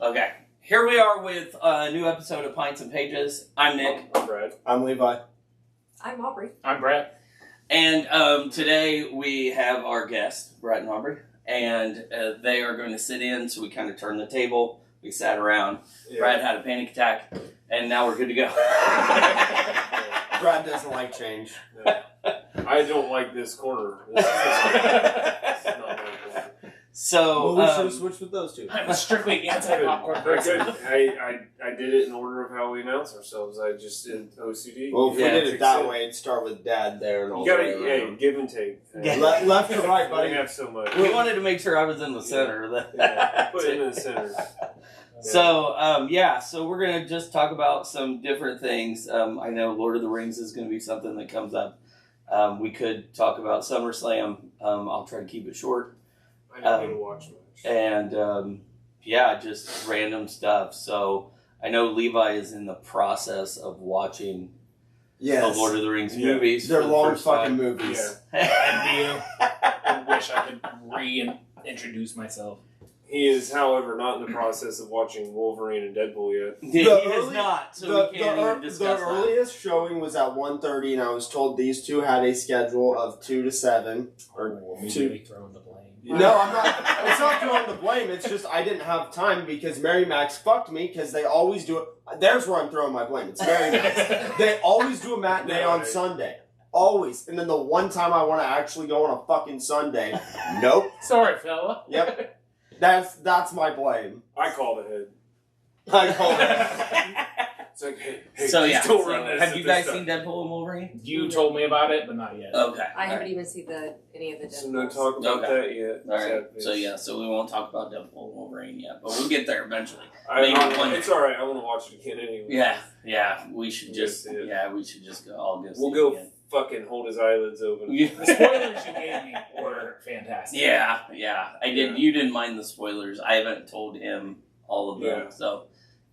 Okay. Here we are with a new episode of Pints and Pages. I'm Nick. I'm Brad. I'm Levi. I'm Aubrey. I'm Brad. And today we have our guest, Brett and Aubrey. And they are going to sit in, so we kind of turned the table. We sat around. Yeah. Brad had a panic attack, and now we're good to go. Brad doesn't like change. Yeah. I don't like this corner. This is not my corner. So, well, we should have switched with those two. I'm strictly anti-popcorn person. I did it in order of how we announce ourselves. I just did OCD. Well, if we did it that way, it'd start with Dad there and all you gotta, give and take. Left to right, buddy. We have so much. We wanted to make sure I was in the center. Yeah. Put it in the center. So, so we're going to just talk about some different things. I know Lord of the Rings is going to be something that comes up. We could talk about SummerSlam. I'll try to keep it short. I don't need to watch much. And, just random stuff. So, I know Levi is in the process of watching the Lord of the Rings movies. They're long fucking movies. Yeah. I wish I could reintroduce myself. He is, however, not in the process of watching Wolverine and Deadpool yet. He is not, so we can't even discuss the earliest showing was at 1:30, and I was told these two had a schedule of 2 to 7. Or really throwing the blame. No, I'm not. It's not throwing the blame. It's just I didn't have time because Mary Max fucked me because they always do it. There's where I'm throwing my blame. It's Mary Max. They always do a matinee on Sunday. Always. And then the one time I want to actually go on a fucking Sunday, nope. Sorry, fella. Yep. That's my blame. I called ahead. I called it. It's like, hey, don't run this. Have you guys seen Deadpool and Wolverine? You told me about it, but not yet. Okay. I haven't even seen any of the Deadpool. So no talk about that yet. All right. So we won't talk about Deadpool and Wolverine yet, but we'll get there eventually. It's all right. I want to watch it again anyway. Yeah. We should just go. All go. We'll go fucking hold his eyelids open. The spoilers you gave me were fantastic. Yeah. I did. Yeah. You didn't mind the spoilers. I haven't told him all of them, so.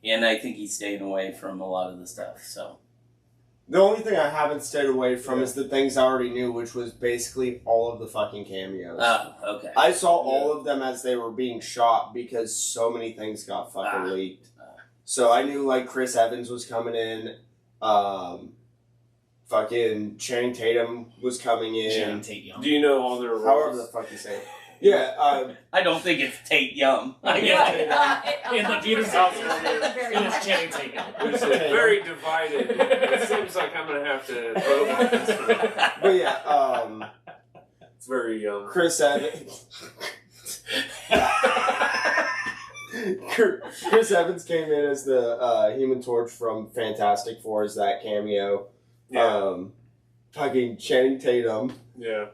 And I think he's staying away from a lot of the stuff, so. The only thing I haven't stayed away from is the things I already knew, which was basically all of the fucking cameos. Oh, okay. I saw all of them as they were being shot because so many things got fucking leaked. So I knew, like, Chris Evans was coming in, fucking Channing Tatum was coming in. Channing Tatum. Do you know all their roles? However the fuck you say it. Yeah, I don't think it's Tate Yum. In the Peter's house, it is Channing Tatum. It's very divided. It seems like I'm going to have to vote on this. But yeah, it's very young. Chris Evans. Chris Evans came in as the Human Torch from Fantastic Four as that cameo. Yeah. Fucking Channing Tatum. Yeah.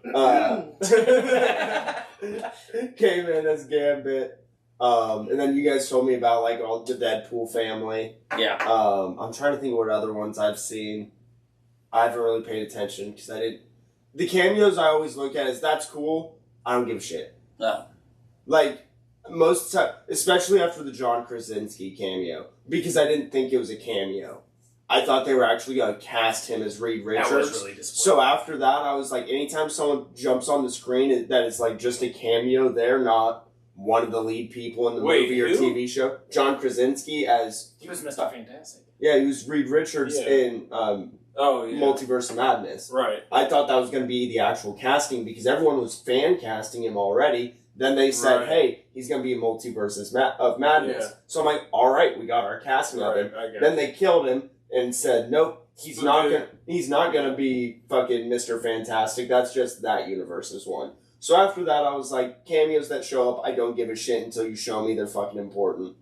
Came in as Gambit. And then you guys told me about like all the Deadpool family. Yeah. I'm trying to think of what other ones I've seen. I haven't really paid attention because I didn't. The cameos I always look at is that's cool. I don't give a shit. No. Like most of the time, especially after the John Krasinski cameo, because I didn't think it was a cameo. I thought they were actually going to cast him as Reed Richards. That was really disappointing. So after that, I was like, anytime someone jumps on the screen that is like just a cameo, they're not one of the lead people in the movie or TV show. John Krasinski as... He was Mr. Fantastic. Yeah, he was Reed Richards in Multiverse of Madness. Right. I thought that was going to be the actual casting because everyone was fan casting him already. Then they said, hey, he's going to be in Multiverse of Madness. Yeah. So I'm like, all right, we got our casting of him. Then they killed him. And said, nope, he's not gonna be fucking Mr. Fantastic. That's just that universe's one. So after that, I was like, cameos that show up, I don't give a shit until you show me they're fucking important.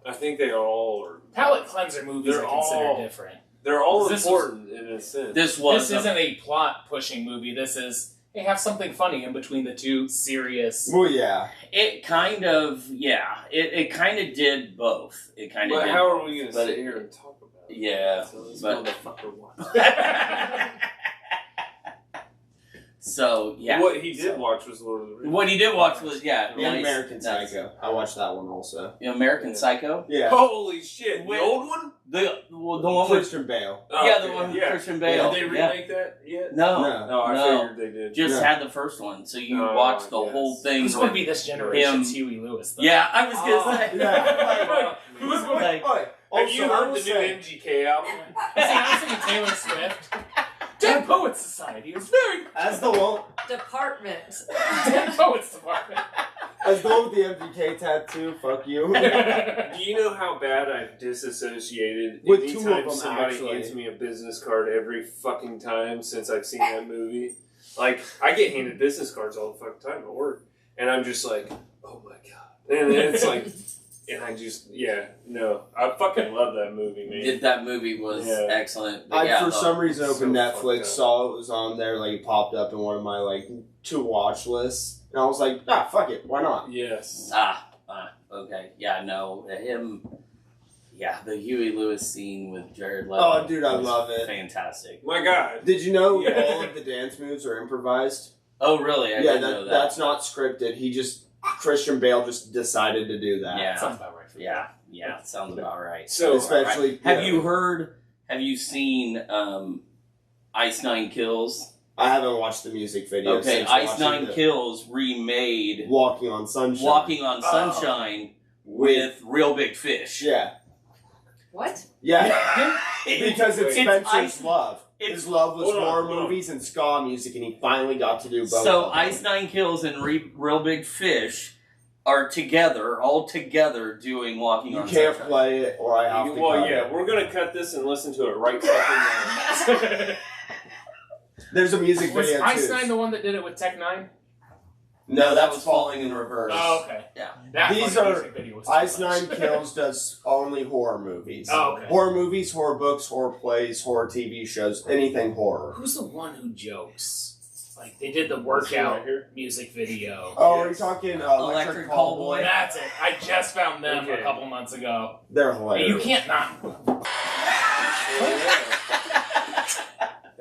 I think they all are. Palate cleanser movies are considered different. They're all important in a sense. This isn't a plot pushing movie. This is they have something funny in between the two serious. Well, yeah. It kind of did both. It kind of. But did how both, are we going to sit here and talk? Yeah, so this but motherfucker won. So yeah. What he did watch was Lord of the Rings. What he did watch was And nice. American Psycho. I watched that one also. American Psycho. Yeah. Holy shit! The old one? The one with Christian Bale. the one with Christian Bale. Did they remake that yet? No. No, I figured they did. Just No. had the first one, so you watched the whole thing. Who's going to be this generation's Huey Lewis, though? Yeah, I was gonna say. Yeah. Who's going Like, Have you heard the new MGK album? I was thinking Taylor Swift. Dead Poets Society is very... As the one, Department. Dead Poets Department. as the one with the MGK tattoo. Fuck you. Do you know how bad I've disassociated With two of anytime them, somebody actually. hands me a business card every fucking time since I've seen that movie? Like, I get handed business cards all the fucking time at work, and I'm just like, oh my god. And it's like, and I just, I fucking love that movie, man. That movie was excellent. But I for some reason opened so Netflix, fucked up. saw it was on there, like it popped up in one of my like to watch lists, and I was like, fuck it, why not? Yes. Okay. Yeah, no. Him. Yeah, the Huey Lewis scene with Jared Leto. Oh, dude, I was love it. Fantastic. My god. Did you know Yeah. all of the dance moves are improvised? Oh, really? I didn't know that. That's not scripted. Christian Bale just decided to do that. Yeah. Sounds about right for you. Yeah, sounds about right. So, Especially, Have you seen Ice Nine Kills? I haven't watched the music video. Okay, since Ice watching Nine the Kills remade Walking on Sunshine. Walking on Sunshine with Real Big Fish. Yeah. What? Yeah. Because it's Spencer's Ice- love. His love was Hold on, horror hold on. movies and ska music, and he finally got to do both. So of them. Ice Nine Kills and Real Big Fish are all together doing Walking You on can't Sunshine. play it, or I have to. well, cut yeah, it. we're gonna cut this and listen to it right fucking now. There's a music Was video Ice too. Nine the one that did it with Tech Nine? No, that was Falling in Reverse. Oh, okay. Yeah. That These fucking are- music video was too Ice much. Nine Kills does only horror movies. Oh, okay. Horror movies, horror books, horror plays, horror TV shows, anything horror. Who's the one who jokes? Like, they did the workout music video. Oh, are you talking Electric Callboy? Callboy? That's it. I just found them Okay. a couple months ago. They're Hey, hilarious. you can't not.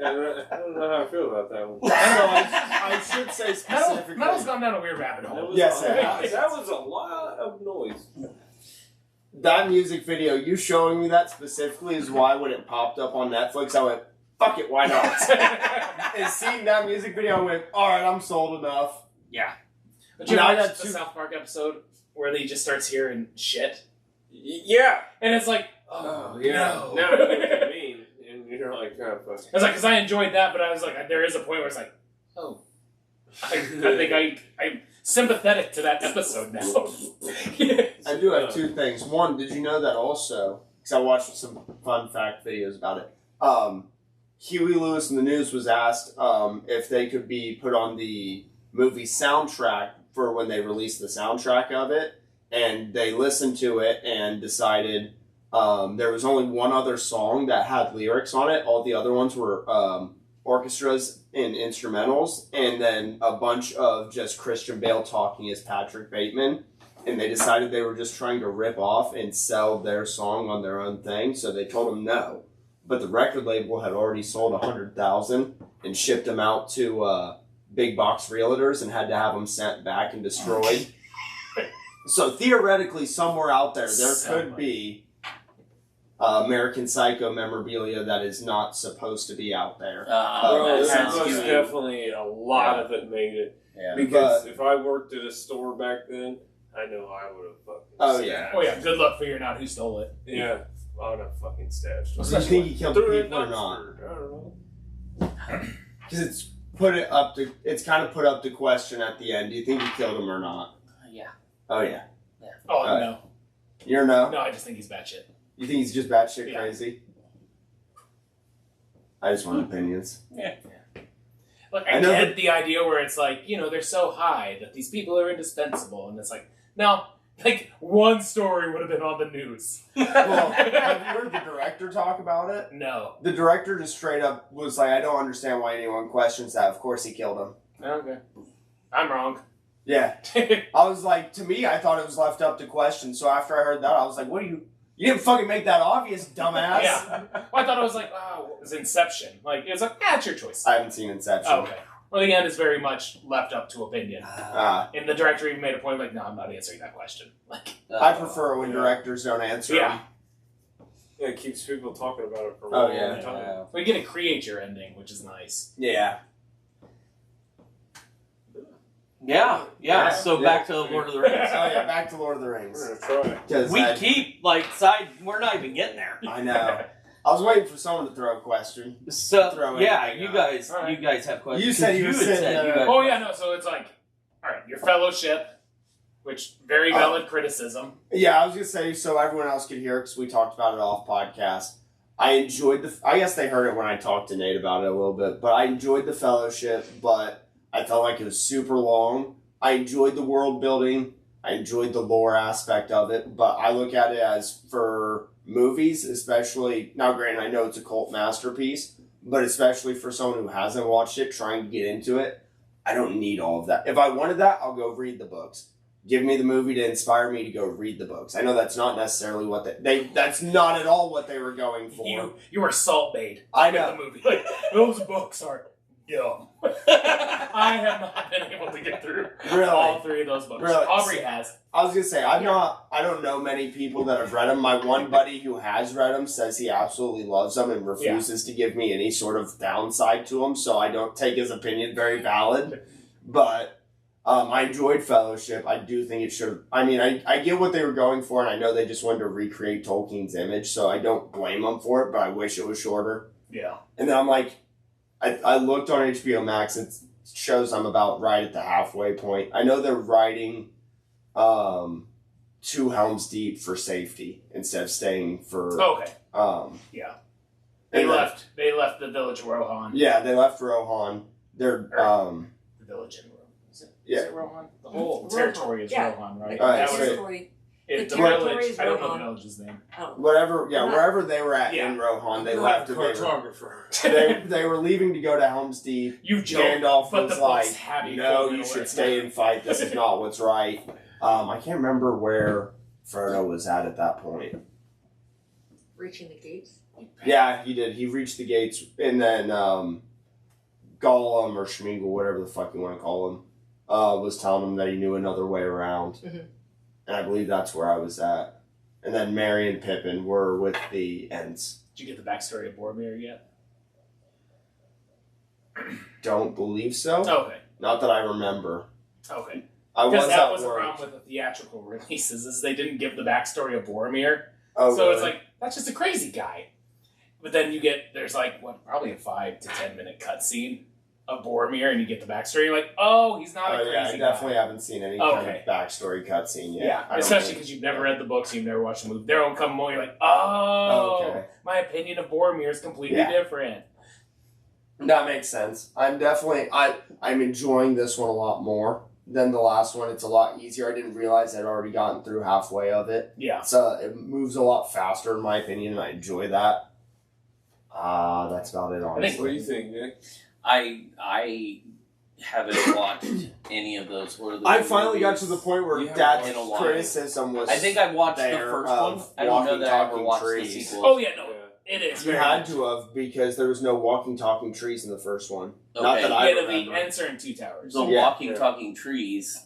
I don't know how I feel about that one. I should say specifically. Metal's gone down a weird rabbit hole. Yes, it has. that was a lot of noise. That music video, you showing me that specifically is why when it popped up on Netflix, I went, fuck it, why not? And seeing that music video, I went, alright, I'm sold enough. Yeah. But you Now I watch got the two- South Park episode where he just starts hearing shit? Yeah. And it's like, oh, no. Now I know what you mean. And you're like, oh, fuck. I was like, because I enjoyed that, but I was like, there is a point where it's like, oh. I think I'm sympathetic to that episode now. I do have two things. One, did you know that also, because I watched some fun fact videos about it, Huey Lewis in the News was asked if they could be put on the movie soundtrack for when they released the soundtrack of it, and they listened to it and decided there was only one other song that had lyrics on it. All the other ones were orchestras and instrumentals, and then a bunch of just Christian Bale talking as Patrick Bateman. And they decided they were just trying to rip off and sell their song on their own thing, so they told him no. But the record label had already sold 100,000 and shipped them out to big box realtors and had to have them sent back and destroyed. So theoretically, somewhere out there could be American Psycho memorabilia that is not supposed to be out there. Bro, that there's sounds most good. definitely a lot of it made it. Yeah. Because if I worked at a store back then, I know I would have fucking Oh, yeah. Oh, yeah, good luck figuring out who stole it. Yeah. I would have fucking stashed Do you think he killed the people or not? I don't know. Because it's kind of put up to question at the end. Do you think he killed him or not? Yeah. Oh, yeah. Oh, Alright. no. You're no? No, I just think he's batshit. You think he's just batshit Yeah. crazy? I just want opinions. Like, I I know get the idea where it's like, they're so high that these people are indispensable. And it's like, no, like, one story would have been on the news. Well, have you heard the director talk about it? No. The director just straight up was like, I don't understand why anyone questions that. Of course he killed him. Okay. I'm wrong. Yeah. I was like, to me, I thought it was left up to question. So after I heard that, I was like, what are you... You didn't fucking make that obvious, dumbass. Yeah. Well, I thought it was like, it was Inception. Like, it was like, it's your choice. I haven't seen Inception. Oh, okay. or the end is very much left up to opinion. And the director even made a point like, no, I'm not answering that question. Like, I prefer when directors don't answer. Yeah. Yeah, it keeps people talking about it for a Oh, long yeah. time. we get to create your ending, which is nice. Yeah. Yeah. So back to Lord of the Rings. Oh yeah, back to Lord of the Rings. We're gonna try. 'Cause We keep we're not even getting there. I know. I was waiting for someone to throw a question. So Throw yeah, anything you out. guys, All right. you guys have questions. You said you had were sitting said you there. had Oh yeah, no. So it's like, all right, your fellowship, which very valid criticism. Yeah, I was gonna say so everyone else could hear because we talked about it off podcast. I enjoyed I guess they heard it when I talked to Nate about it a little bit, but I enjoyed the Fellowship, but I felt like it was super long. I enjoyed the world building. I enjoyed the lore aspect of it, but I look at it as for movies, especially now. Granted, I know it's a cult masterpiece, but especially for someone who hasn't watched it, trying to get into it, I don't need all of that. If I wanted that, I'll go read the books. Give me the movie to inspire me to go read the books. I know that's not necessarily what that's not at all what they were going for. You were Salt Bae. I know. The movie. Like, those books are dumb. I have not been able to get through all three of those books. Really? Aubrey has. I was gonna say I don't know many people that have read them. My one buddy who has read them says he absolutely loves them and refuses to give me any sort of downside to them, so I don't take his opinion very valid. But I enjoyed Fellowship. I do think it should. I mean, I get what they were going for, and I know they just wanted to recreate Tolkien's image, so I don't blame them for it. But I wish it was shorter. Yeah. And then I'm like, I looked on HBO Max. It shows I'm about right at the halfway point. I know they're writing to Helm's Deep for safety instead of staying for. Okay. Yeah. They left the village of Rohan. Yeah, they left Rohan. They're The village in Rohan. Yeah. Is it Rohan? The whole Rohan. territory is Yeah. Rohan, right? Alright, That so- was Territory. it. The territory village. is I don't know the Rohan. village's name. Oh. whatever. Yeah, Not- wherever they were at Yeah. in Rohan, they I'm left. a And cartographer. they were leaving to go to Helm's Deep. You joke, Gandalf but was the like, books have you "No, going you away." should stay and fight. This is not what's right." I can't remember where Frodo was at that point. Reaching the gates. Yeah, he did. He reached the gates, and then Gollum or Schmeagol, whatever the fuck you want to call him, was telling him that he knew another way around. Mhm. And I believe that's where I was at. And then Merry and Pippin were with the Ents. Did you get the backstory of Boromir yet? Don't believe so. Okay. Not that I remember. Okay. I was Because that at was the work. problem with the theatrical releases, is they didn't give the backstory of Boromir. Oh, So it's really? like, that's just a crazy guy. But then there's like, probably a 5 to 10 minute cutscene of Boromir, and you get the backstory. You're like, oh, he's not a crazy yeah, I guy. definitely haven't seen any kind Okay. of backstory cutscene yet. Yeah, I don't especially think- because you've never read the books, you've never watched the movie. There will come a moment you're like, oh, Okay. my opinion of Boromir is completely Yeah. different. That makes sense. I'm enjoying this one a lot more than the last one. It's a lot easier. I didn't realize I'd already gotten through halfway of it. Yeah. So it moves a lot faster in my opinion, and I enjoy that. That's about it, honestly. What do you think, Nick? I haven't watched any of those. Lord of the I Rings finally got movies. to the point where You haven't Dad's watched in a while. criticism was. I think I watched the there first of one. I don't know walking, that I ever talking watched the trees. sequel. Oh, yeah, no. Yeah. It is. You very had much. to have because there was no walking, talking trees in the first one. Not Okay. that I Yeah, the remember. Ents are in 2 towers. The Yeah. walking, talking trees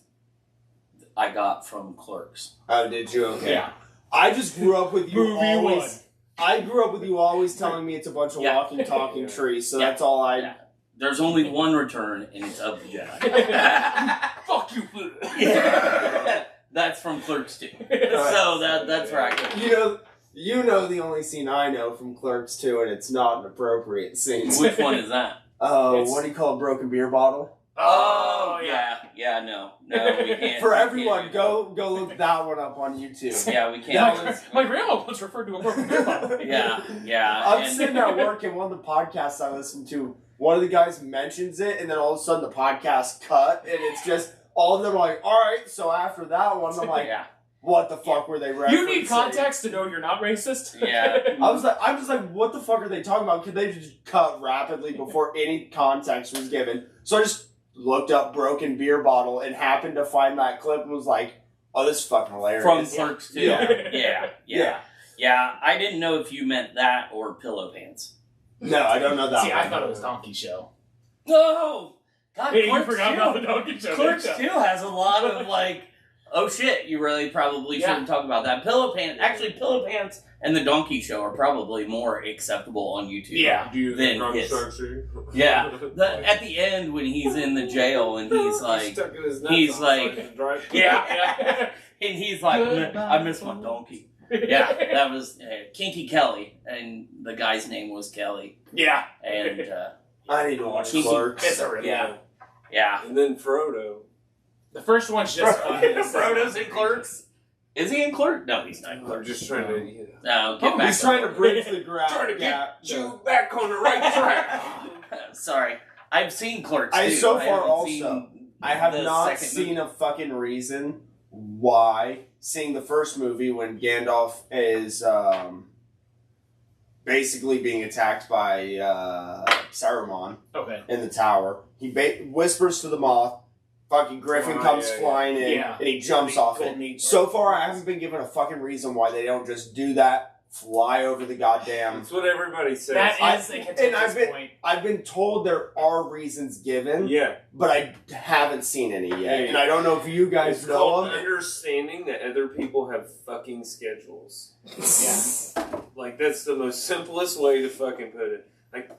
I got from Clerks. Oh, did you? Okay. Yeah. I just grew up with you Movie always. I grew up with you always telling me it's a bunch of Yeah. walking, talking Yeah. trees. So Yeah. that's all I. Yeah. There's only one return, and it's of the Jedi. Fuck you, food. Yeah. That's from Clerks 2. So that's where I go. You know the only scene I know from Clerks 2, and it's not an appropriate scene. Which one is that? It's- What do you call a broken beer bottle? Oh, Yeah, no, we can't. For we everyone, can't. go look that one up on YouTube. Yeah, we That can't. was- My grandma once referred to a broken beer bottle. Yeah. I'm and- sitting at work, and one of the podcasts I listen to, one of the guys mentions it, and then all of a sudden the podcast cut, and it's just all of them are like, all right, so after that one, I'm like, Yeah. what the fuck were they referencing? You need context to know you're not racist. Yeah. I'm just like, what the fuck are they talking about? Could they just cut rapidly before any context was given? So I just looked up broken beer bottle and happened to find that clip and was like, oh, this is fucking hilarious. From Clerks 2. Yeah. Yeah. I didn't know if you meant that or Pillow Pants. No, I don't know that See, one. I thought it was Donkey Show. No! God, Hey, you Clerks forgot 2. about the donkey show. Clerks didn't 2 you? has a lot of like, oh shit, you really probably shouldn't talk about that. Pillow Pants, actually, Pillow Pants and the Donkey Show are probably more acceptable on YouTube. Yeah. Do you Then think I'm his. structured? Yeah. At the end when he's in the jail and he's like, he's like, Yeah. and he's like, I miss my donkey. Yeah, that was Kinky Kelly, and the guy's name was Kelly. Yeah. And I need to watch Kinky- Clerks. It's a really yeah. And then Frodo. The first one's just fun. Frodo's in Clerks. Is he in Clerks? No, he's not in I'm Clerks. just trying to, No, get back. He's trying to bridge the trying to gap. get you back on the right track. Sorry, I've seen Clerks. I too. so far haven't also seen I have the not second seen movie. a fucking reason why seeing the first movie when Gandalf is basically being attacked by Saruman Okay. in the tower. He whispers to the moth. Fucking Griffin comes flying in Yeah. and he jumps off it. So far, I haven't been given a fucking reason why they don't just do that, fly over the goddamn. That's what everybody says. That is a contentious point. I've been told there are reasons given, Yeah. but I haven't seen any yet. Hey. And I don't know if you guys It's know called them. understanding that other people have fucking schedules. Yeah. Like, that's the most simplest way to fucking put it. Like,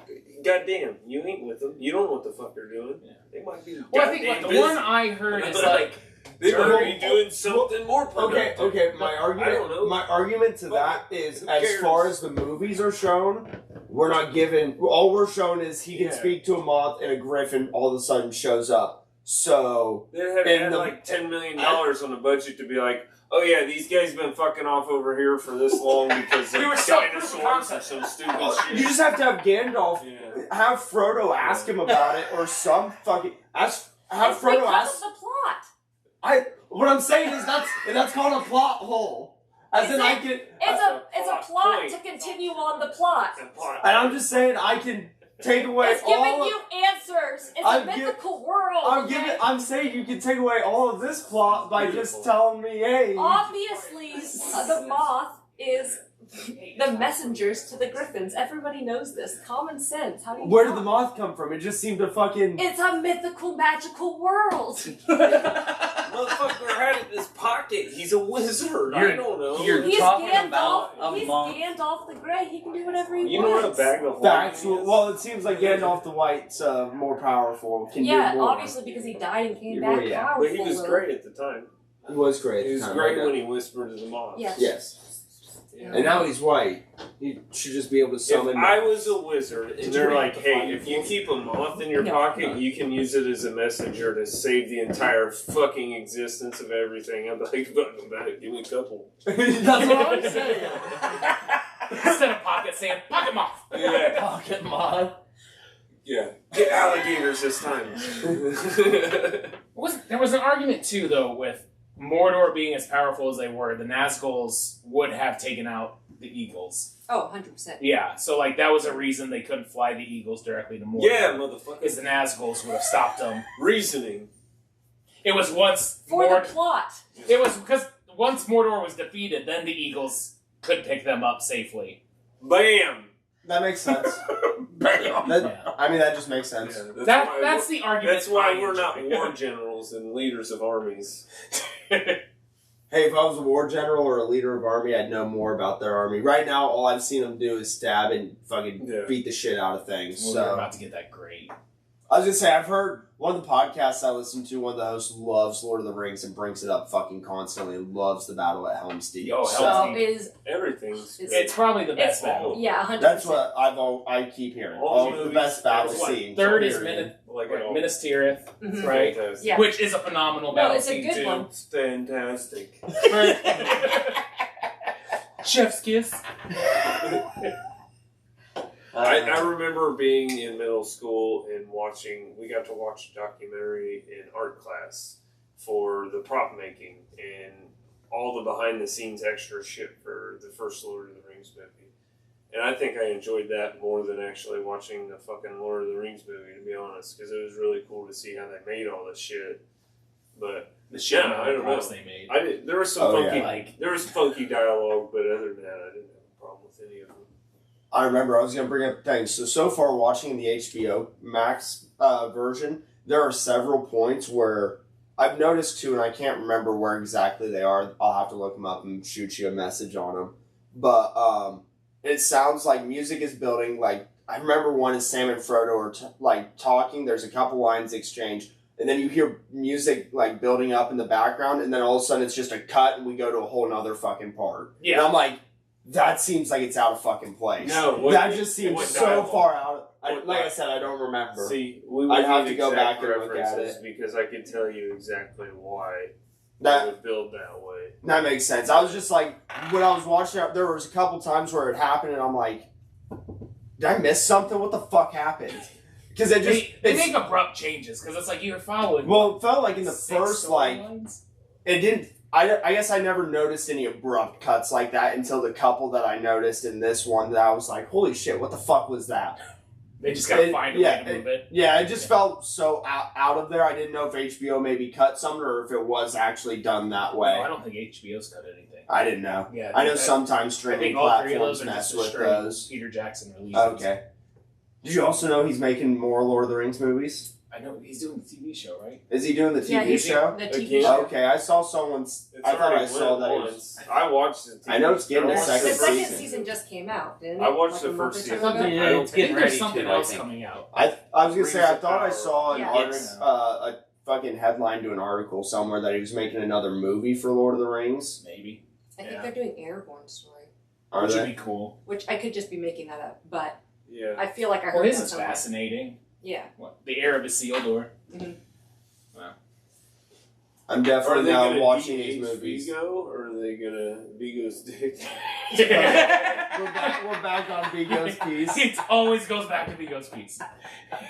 goddamn, you ain't with them. You don't know what the fuck they're doing. Yeah. They might be. Well, I think like, the one I heard is like, they might be doing something more Okay, productive. okay. My I don't know. argument, my argument to that is, Who as cares? far as the movies are shown, we're not given. All we're shown is he can Yeah. speak to a moth, and a griffin all of a sudden shows up. So They have And had the- like $10 million on the budget to be like, oh yeah, these guys been fucking off over here for this long because We of were so dinosaurs or concept. some stupid shit. you just have to have Gandalf Yeah. have Frodo ask him about it, or some fucking have It's Frodo because ask. of the plot. What I'm saying is that's called a plot hole. As in, I can. It's That's a a plot point. to continue on the plot. And I'm just saying I can take away It's giving all. you answers. It's I'm a mythical world. okay? I'm saying you can take away all of this plot by just Beautiful. telling me, hey. Obviously, the moth is the messengers to the griffins. Everybody knows this. Common sense. How do you Where did not? the moth come from? It just seemed to fucking. It's a mythical, magical world. Motherfucker had it in his pocket. He's a wizard. I You're- don't know. you're- He's talking Gandalf. about a He's monk. Gandalf the Grey. He can do whatever he You know what a wants. bag of Facts. holding is? Well, it seems like Gandalf the White's more powerful. Can Yeah, do more. obviously because he died and came Well, back yeah. powerful. But he was great at the time. He was great. He was great when he whispered to the moth. Yes. Yes. Yeah. And now he's white. He should just be able to If summon. I was a wizard and Did they're you like, have to hey, find if it? you keep a moth in your No. pocket, you can use it as a messenger to save the entire fucking existence of everything. I'm like, fucking better, give me a couple. That's what I'm saying. instead of pocket sand, pocket moth. Yeah, Pocket moth. yeah. Get alligators this time. There was an argument too, though, with Mordor being as powerful as they were, the Nazguls would have taken out the Eagles. Oh, 100%. Yeah, so like that was a reason they couldn't fly the Eagles directly to Mordor. Yeah, motherfucker. Is the Nazguls would have stopped them. Reasoning. It was once For the plot. It was because once Mordor was defeated, then the Eagles could pick them up safely. Bam! That makes sense. Bam. That, I mean, that just makes sense. Yeah, That's the argument. That's why I we're not enjoy. war generals and leaders of armies. Hey, if I was a war general or a leader of army, I'd know more about their army. Right now, all I've seen them do is stab and fucking Yeah. beat the shit out of things. Well, So we're about to get that great. I was gonna say, I've heard one of the podcasts I listen to, one of the hosts loves Lord of the Rings and brings it up fucking constantly. Loves the battle at Helm's Deep. Yo, So Helm's So is Everything's. It's probably the best It's- battle. yeah, 100%. that's what I keep hearing. All All the the movies, best battle that's what, scenes. Third is period. like it all. Minas Tirith, Mhm. right? Fantastic. Yeah. Which is a phenomenal No, battle it's a scene good too. one. It's fantastic. Chef's kiss. I remember being in middle school and we got to watch a documentary in art class for the prop making and all the behind the scenes extra shit for the first Lord of the Rings movie. And I think I enjoyed that more than actually watching the fucking Lord of the Rings movie, to be honest, because it was really cool to see how they made all this shit. But The shit Yeah, I don't props know. they made. there was some Oh, funky, yeah. Like there was funky dialogue, but other than that, I didn't have a problem with any of them. I remember I was going to bring up things. So far, watching the HBO Max version, there are several points where I've noticed too, and I can't remember where exactly they are. I'll have to look them up and shoot you a message on them. But it sounds like music is building. Like I remember one is Sam and Frodo are talking. There's a couple lines exchanged, and then you hear music like building up in the background, and then all of a sudden it's just a cut, and we go to a whole nother fucking part. Yeah. And I'm like, that seems like it's out of fucking place. No, that just seems so far out. Like I said, I don't remember. See, we I'd have need to go exact back and look at references it. because I can tell you exactly why That they would build that way. That makes sense. I was just like, when I was watching it, there was a couple times where it happened, and I'm like, did I miss something? What the fuck happened? Because it just they make abrupt changes because it's like you're following. Well, it felt like in the 6 first like storylines. it didn't. I guess I never noticed any abrupt cuts like that until the couple that I noticed in this one. That I was like, holy shit, what the fuck was that? They just gotta find a way to move it. Yeah, it just felt so out of there. I didn't know if HBO maybe cut something or if it was actually done that way. No, I don't think HBO's cut anything. I didn't know. Yeah, I know sometimes I streaming think all three of platforms those are mess just with straight those. Peter Jackson releases. Okay. Did you also know he's making more Lord of the Rings movies? I know he's doing the TV show, right? Is he doing the TV Yeah, he's show? The TV Again? show. Okay, I saw someone's. It's I thought I already saw went that. It once. was, I watched it. I know it's getting a The second second season. season just came out, didn't it? I watched Like the a month first or two season. ago? Yeah, it's I getting think there's ready something to, I else think. coming out. I was gonna Rings say I of thought I Power. saw Yeah. a fucking headline to an article somewhere that he was making another movie for Lord of the Rings. Maybe. I think Yeah. they're doing Aragorn's story, Are Which would they? be cool. which I could just be making that up, but Yeah. I feel like I Well, heard his that is somewhere. fascinating. Yeah. What? The heir of Isildur. I'm Are definitely they now gonna watching DH these movies. Vigo, or are they gonna Vigo's dick? We're back on Vigo's piece. It always goes back to Vigo's piece.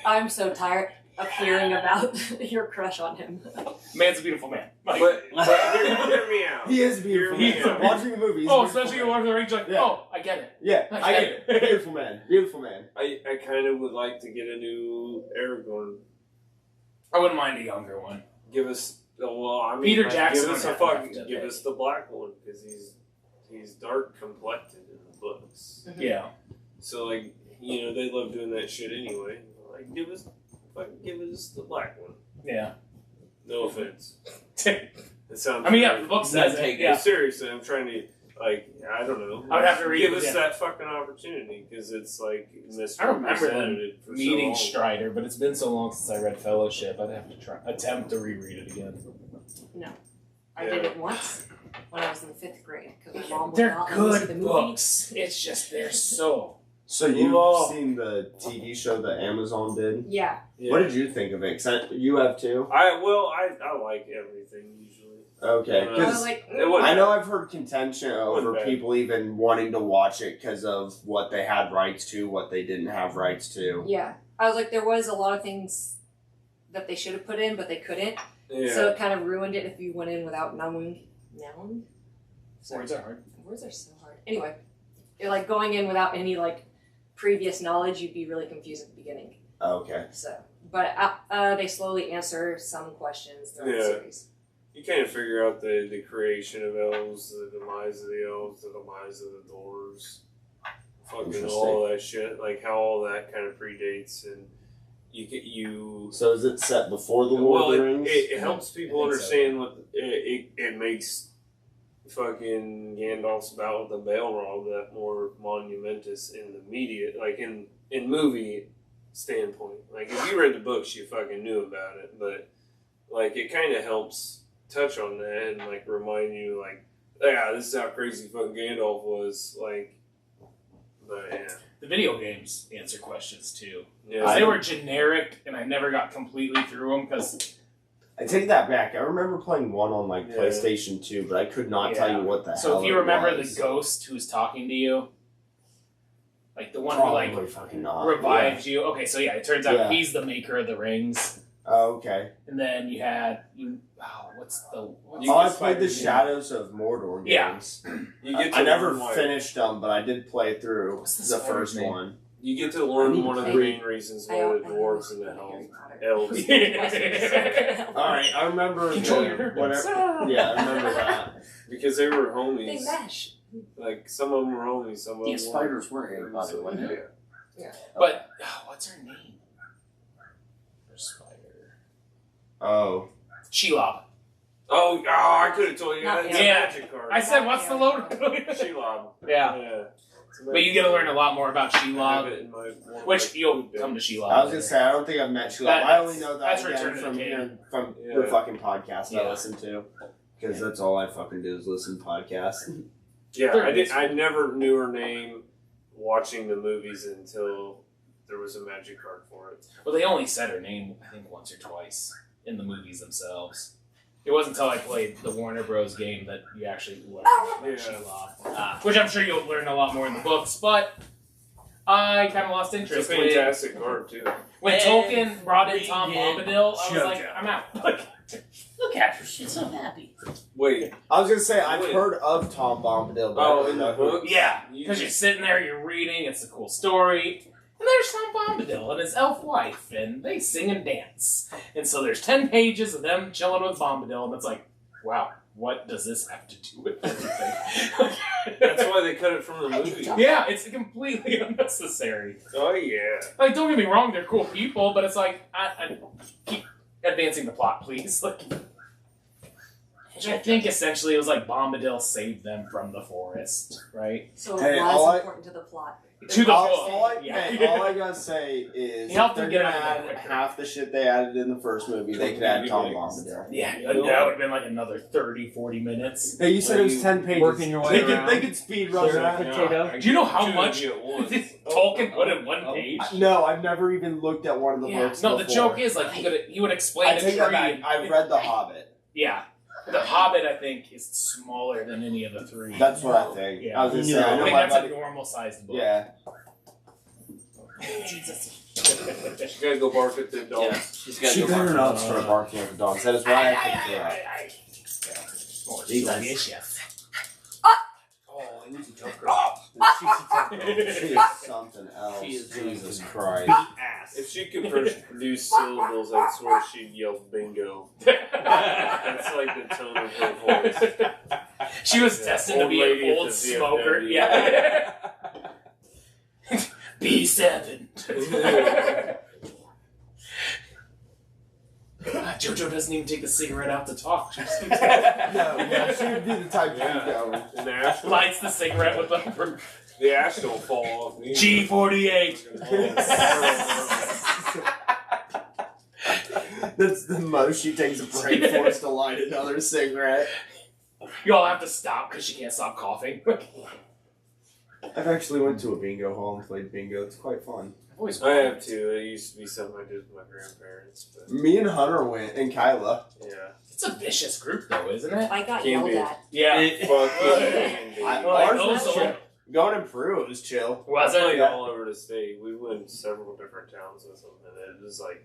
I'm so tired of hearing about your crush on him. Man's a beautiful man. Like, But hear me out. He is beautiful. He's Man. a- Watching the movie. he's a oh, beautiful especially in man. Lord of the Rings, like, Yeah. oh, I get it. Yeah, I get it. Beautiful man. Beautiful man. I kind of would like to get a new Aragorn. I wouldn't mind a younger one. Give us. Well, I mean, Peter like, Jackson Give us would a have fucking. to Give pick. us the black one because he's dark complected in the books. Yeah. So like they love doing that shit anyway. Like give us the black one. Yeah. No offense. It sounds. I mean, yeah, the book says Take it. it. Yeah, Yeah. seriously, I'm trying to I don't know. I would have to read give it, us yeah. that fucking opportunity because it's like I remember misrepresented for Meeting so long. Strider, but it's been so long since I read Fellowship, I'd have to attempt to reread it again. I did it once when I was in the 5th grade because my mom would They're not let me see the good movie. books. It's just they're so. So you've Whoa. seen the TV show that Amazon did? Yeah. Yeah. What did you think of it? 'Cause you have too. I like everything usually. Okay, I I was because like, It wasn't I know I've heard contention over bad. people even wanting to watch it because of what they had rights to, what they didn't have rights to. yeah. I was like, there was a lot of things that they should have put in, but they couldn't. Yeah. So it kind of ruined it if you went in without knowing. Words are hard. Words are so hard. Anyway, you're like going in without any like previous knowledge, you'd be really confused at the beginning. Okay. So, but they slowly answer some questions throughout the Yeah. series. You kind of figure out the creation of elves, the demise of the elves, the demise of the dwarves, fucking Interesting. all that shit, like how all that kind of predates, and you. So is it set before the Lord Well, of the Rings? it helps people I think so, understand what it makes fucking Gandalf's battle with the Balrog that more monumentous in the media, like in movie standpoint. Like if you read the books, you fucking knew about it, but like it kind of helps touch on that and like remind you, like, yeah, this is how crazy fucking Gandalf was, like. But yeah, The video games answer questions too. yeah. They were generic, and I never got completely through them because I take that back. I remember playing one on like Yeah. PlayStation 2, but I could not tell Yeah. you what the hell. So if you it remember was. the ghost who's talking to you, like the one who like Probably fucking not. revives you. Okay, so yeah, it turns out Yeah. he's the maker of the rings. Oh, okay. And then you had what's You I can played the Spider-Man. Shadows of Mordor Yeah. games. You get to I never learn, like, finished them, but I did play through What's the the spider's first name? one. You get to I learn need one to of the play- main reasons I why don't- the I dwarves don't and the know Harry Potter. elves. All right, I remember. Control the- your nerves. whatever. Yeah, I remember that. Because they were They homies. mesh. Like some of them were homies, some of them Yeah, spiders were Harry Potter, So, wasn't it? yeah. But what's her name? Her spider. Oh. Shelob. Oh, I could have told you Not that. yet. It's a Yeah. magic card. I said, what's the load? Shelob. Yeah. But you get to learn a lot more about I have Shelob, it in my which you'll come to Shelob. I was gonna say I don't think I've met Shelob. That- I only know that's that again Return of from the King. hearing from Yeah. the fucking podcast I Yeah. listen to. Because that's all I fucking do is listen to podcasts. Yeah, I never knew her name watching the movies until there was a magic card for it. Well, they only said her name, I think, once or twice in the movies themselves. It wasn't until I played the Warner Bros. Game that you actually learned about Yeah. Shelob. Which I'm sure you'll learn a lot more in the books, but I kind of lost It's interest. a fantastic card, too. When Tolkien brought in Tom Every Bombadil, I was JoJo. like, I'm out. Look at her. She's so happy. Wait. I was gonna say I've Wait. heard of Tom Bombadil. But I Oh, don't in the know who- book? Yeah, because you're sitting there, you're reading, it's a cool story. And there's Tom Bombadil and his elf wife, and they sing and dance. And so there's 10 pages of them chilling with Bombadil, and it's like, wow, what does this have to do with everything? That's why they cut it from the movie. Yeah, it's completely unnecessary. Oh, yeah. Like, don't get me wrong, they're cool people, but it's like, I keep advancing the plot, please. Like, which I think essentially it was like Bombadil saved them from the forest, right? So Hey, it all was I- important to the plot. To the book. all I Yeah. gotta say is He helped they're them get gonna out of add there. half the shit they added in the first movie. They could add Tom Bombadil. Yeah, that would have been like another 30, 40 minutes. Hey, you said it was 10 pages. Working your way around. They could speed run Clear that. a potato. Do you know how Two much of you at once. Tolkien put in one page? No, I've never even looked at one of the Yeah. books. No, the before. joke is like he would explain I the take that back. tree. I've read The Hobbit. Yeah, the Hobbit I think is smaller than any of the three. That's what I think. Yeah. I was gonna say. No. I I know think my that's a buddy. normal sized book. Yeah. Jesus. You gotta go bark at the dog. Yeah, she's got She to go better bark. not start barking at the dogs. That is why I picked her up. More Jesus. delicious. Oh, easy She is something else. She is Jesus Christ. If she could produce syllables, I swear she'd yell bingo. That's like the tone of her voice. She was Yeah, destined to old be lady an at old the smoker. VFW. Yeah. B7. Jojo doesn't even take the cigarette out to talk. She just keeps No, yeah, she would be the type to keep going. And the ash, lights the cigarette with the ash don't fall off. G48. That's the most she takes a break for us to light another cigarette. You all have to stop because she can't stop coughing. I've actually went to a bingo hall and played bingo. It's quite fun. I have too. It used to be something I did with my grandparents. But Me and Hunter went, and Kyla. yeah. It's a vicious group, though, isn't it? I got Can yelled be. at. Yeah. Fucking I- Like, ours those was old- chill. Going in Peru, it was chill. Was I played it? all over the state. We went to several different towns with them, and it was like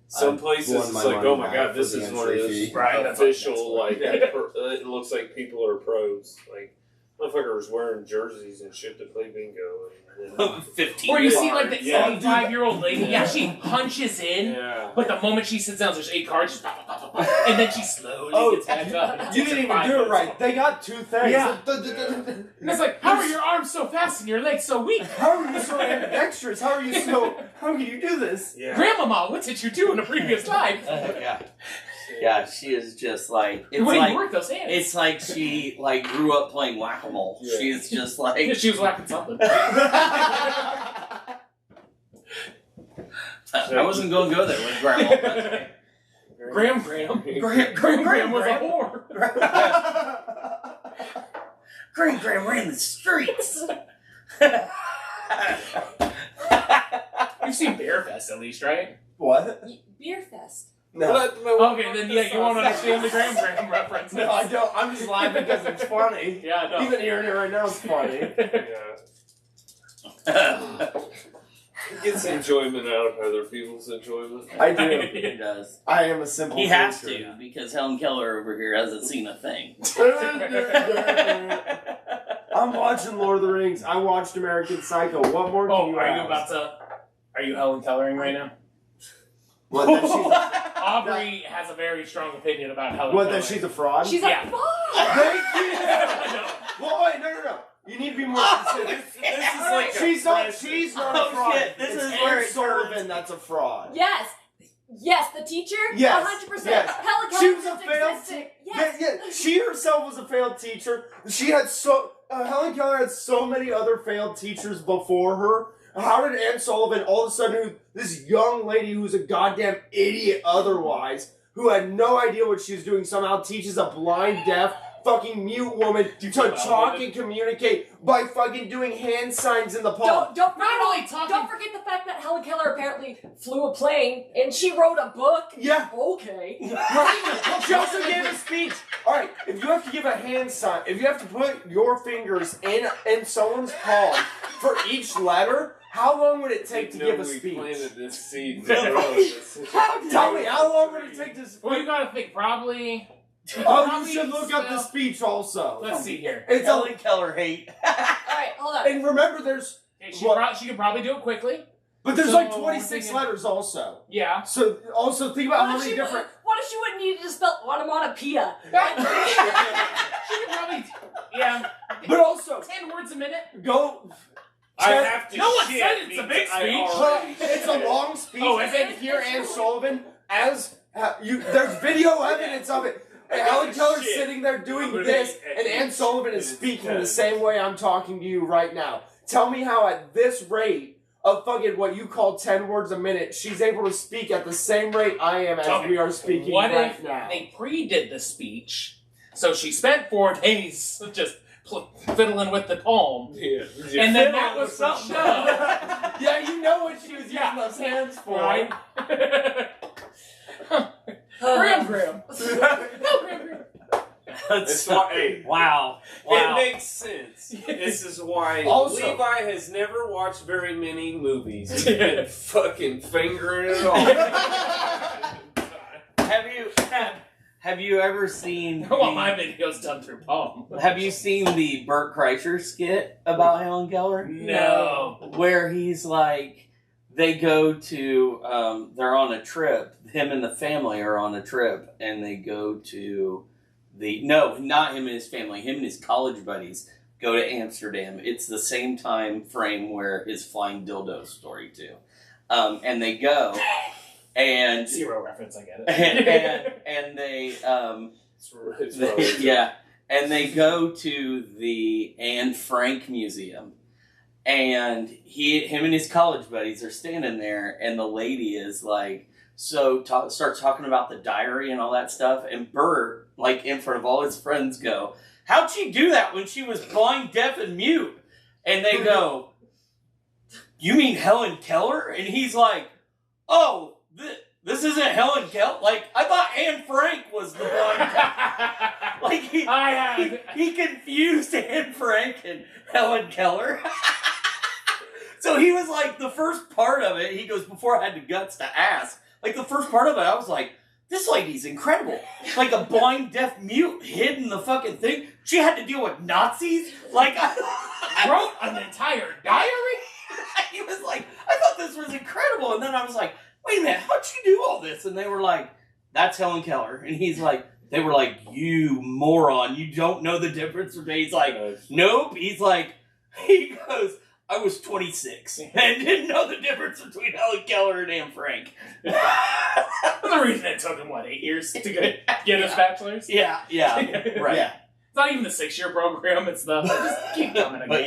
some I've places won it's my like, money oh my back god, for this the is one of entry those fee. Right, that's official like like next it looks like people are pros. Like motherfuckers wearing jerseys and shit to play bingo. And 15. Or you see, like, the Yeah. 85-year-old lady, yeah, she punches in, yeah. but the moment she sits down, there's 8 cards, just pop, pop, pop, pop, and then she slowly Oh, gets back up. and You takes didn't her even 5 do it minutes. right. They got two things. Yeah. The- And it's like, how are your arms so fast and your legs so weak? How are you so ambidextrous? How are you so? How can you do this? Yeah. Grandmama, what did you do in a previous life? Yeah. Yeah, she is just like The it's way like you work those hands. it's like she like grew up playing whack-a-mole. Yeah. She's just like she was whacking something. I wasn't going to go there with grandma. but- Graham Graham was a whore. Graham ran the streets. You've seen Bear Fest at least, right? What? Beer Fest. No. Okay, then yeah, you won't understand the Graham reference. No, I don't. I'm just laughing because it's funny. Yeah, no. Even hearing it right now is funny. Yeah. He gets enjoyment out of other people's enjoyment. I do. He does. I am a simple. He has creature. to because Helen Keller over here hasn't seen a thing. I'm watching Lord of the Rings. I watched American Psycho. What more can Oh, you are you ask? about to? Are you Helen Kellering right now? What, that she's, Aubrey has a very strong opinion about Helen. what, Keller. that she's a fraud? She's Yeah. like, fuck! Thank you! Well, wait, no. You need to be more specific. This is like She's not a Oh, fraud. shit, this It's is Anne where it Sullivan that's a fraud. Yes! Yes, the teacher? Yes, 100%. yes. Helen She Keller was a just failed existed. Yes. Yeah. She herself was a failed teacher. She had Helen Keller had so many other failed teachers before her. How did Anne Sullivan all of a sudden, this young lady who's a goddamn idiot otherwise, who had no idea what she was doing, somehow teaches a blind, deaf, fucking mute woman to talk and communicate by fucking doing hand signs in the palm. Don't forget the fact that Helen Keller apparently flew a plane and she wrote a book. Yeah. Okay. She also gave a speech. Alright, if you have to give a hand sign, if you have to put your fingers in someone's palm for each letter, how long would it take to give a speech? Planted this seed. Tell me, how long would it take to speak? Well, you gotta think probably. Oh, you should look up the speech also. Let's see here. It's Helen Keller hate. Alright, hold on. And remember, there's... She could probably do it quickly. But there's So, like 26 thinking- letters also. Yeah. So also think about how many different... What if she wouldn't need to spell onomatopoeia? She could probably. Yeah. But also, 10 words a minute. go... I have to. No one shit said it's a big because I speech. already It's a long speech. Oh, is it? And hear Anne Sullivan as... there's video evidence of it. And Helen Keller's shit. sitting there doing I'm gonna this, be- and Anne Sullivan is it's speaking 10. the same way I'm talking to you right now. Tell me how at this rate of fucking what you call 10 words a minute, she's able to speak at the same rate I am as Okay. we are speaking What right if now. they pre-did the speech, so she spent 4 days just fiddling with the poem, Yeah. and then that was the show, Yeah, you know what she was using those hands for. right? Graham. No, Graham. That's why. Hey, Wow. it makes sense. This is why Also- Levi has never watched very many movies. He's been fucking fingering it all. Have you ever seen? I want my videos done through poem. Have you seen the Burt Kreischer skit about Helen Keller? No. Where he's like, they go to, they're on a trip. Him and the family are on a trip, and they go to not him and his family. Him and his college buddies go to Amsterdam. It's the same time frame where his flying dildo story too. And they go, and Zero reference, I get it. and they It's and they go to the Anne Frank Museum, and him and his college buddies are standing there, and the lady is like, starts talking about the diary and all that stuff, and Bert, like in front of all his friends, go, "How'd she do that when she was blind, deaf, and mute?" And they go, "You mean Helen Keller?" And he's like, "Oh, this isn't Helen Keller. Like, I thought Anne Frank was the blind." Like he confused Anne Frank and Helen Keller. So he was like, the first part of it, he goes, before I had the guts to ask, like the first part of it, I was like, this lady's incredible. Like a blind, deaf, mute hid in the fucking thing. She had to deal with Nazis. Like, I wrote an entire diary? He was like, I thought this was incredible. And then I was like, wait a minute, how'd she do all this? And they were like, that's Helen Keller. And he's like, they were like, you moron, you don't know the difference between. He's like, nope. He's like, he goes, I was 26 and didn't know the difference between Helen Keller and Anne Frank. That's the reason it took him, 8 years to get his bachelor's? Yeah, right. Yeah. It's not even the 6-year program, it's the just keep coming. But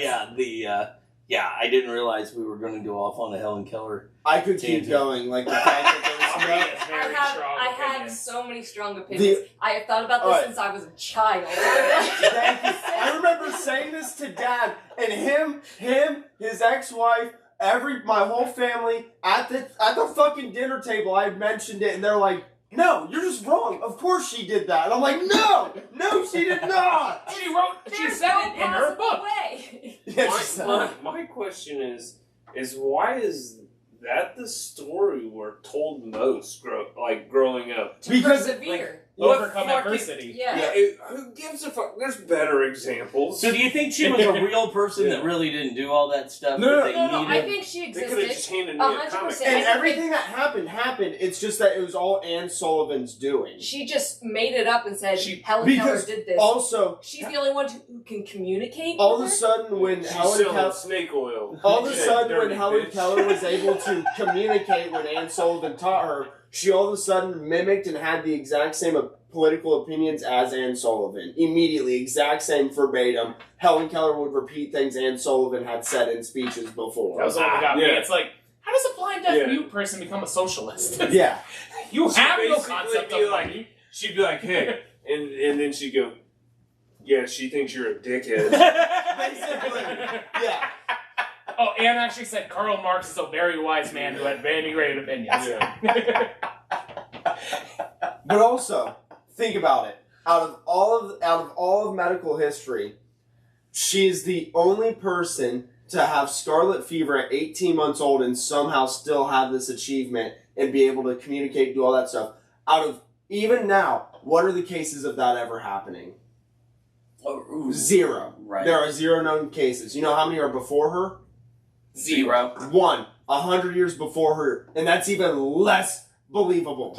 I didn't realize we were going to go off on a Helen Keller. I could keep going, like the fact that I have so many strong opinions. I have thought about this since I was a child. Thank you. I remember saying this to Dad, and him, his ex-wife, my whole family at the fucking dinner table. I mentioned it, and they're like, "No, you're just wrong. Of course she did that." And I'm like, "No, she did not." She said it in her book. My question is why is that the story we're told most growing up? Because Persevere. Overcome adversity. Yeah. Who gives a fuck? There's better examples. So do you think she was a real person that really didn't do all that stuff? No, I think she They could have just existed. handed me a comic. 100%. And everything that happened. It's just that it was all Anne Sullivan's doing. She just made it up and said Helen because Keller did this. Also, she's the only one who can communicate. all of with a her. sudden when She's Helen selling Keller, snake oil. all of a sudden when Dirty Helen bitch. Keller was able to communicate when Anne Sullivan taught her, she all of a sudden mimicked and had the exact same political opinions as Anne Sullivan. Immediately, exact same verbatim. Helen Keller would repeat things Anne Sullivan had said in speeches before. That was all that got me. Yeah. It's like, how does a blind, deaf, mute person become a socialist? Yeah. You She have no basically concept be of like- money. She'd be like, hey, and then she'd go, yeah, she thinks you're a dickhead. Basically. Yeah. Oh, Anne actually said Karl Marx is a very wise man who had very great opinions. Yeah. But also, think about it. Out of all of medical history, she is the only person to have scarlet fever at 18 months old and somehow still have this achievement and be able to communicate and do all that stuff. Out of, even now, what are the cases of that ever happening? Zero. Right. There are 0 known cases. You know how many are before her? 0. 1. 100 years before her. And that's even less believable.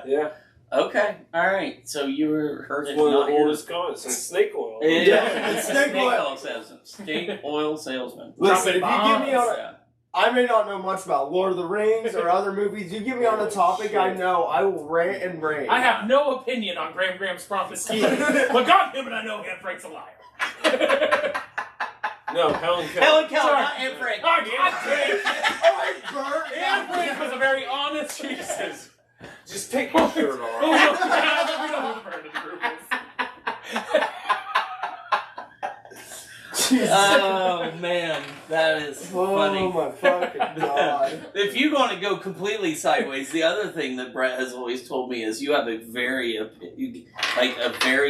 Yeah. Okay. All right. So you heard It's it. one Not of the here. oldest comments. It's snake oil. Yeah, it's snake oil. salesman. Snake oil salesman. Listen, if you give me on Yeah. I may not know much about Lord of the Rings or other movies. You get me on a topic I know, I will rant and rave. I have no opinion on Graham Graham's prophecy. But God damn it, I know Anne Frank's a liar. No, Helen Keller. Helen Keller, Sorry. not Anne Frank. Oh, God damn it. Oh, Anne Frank was a very honest She Jesus. says, just take your shirt Oh, off. we know who the bird of the group is. Oh man, that is funny. Oh my fucking god. If you're going to go completely sideways, the other thing that Brett has always told me is you have a very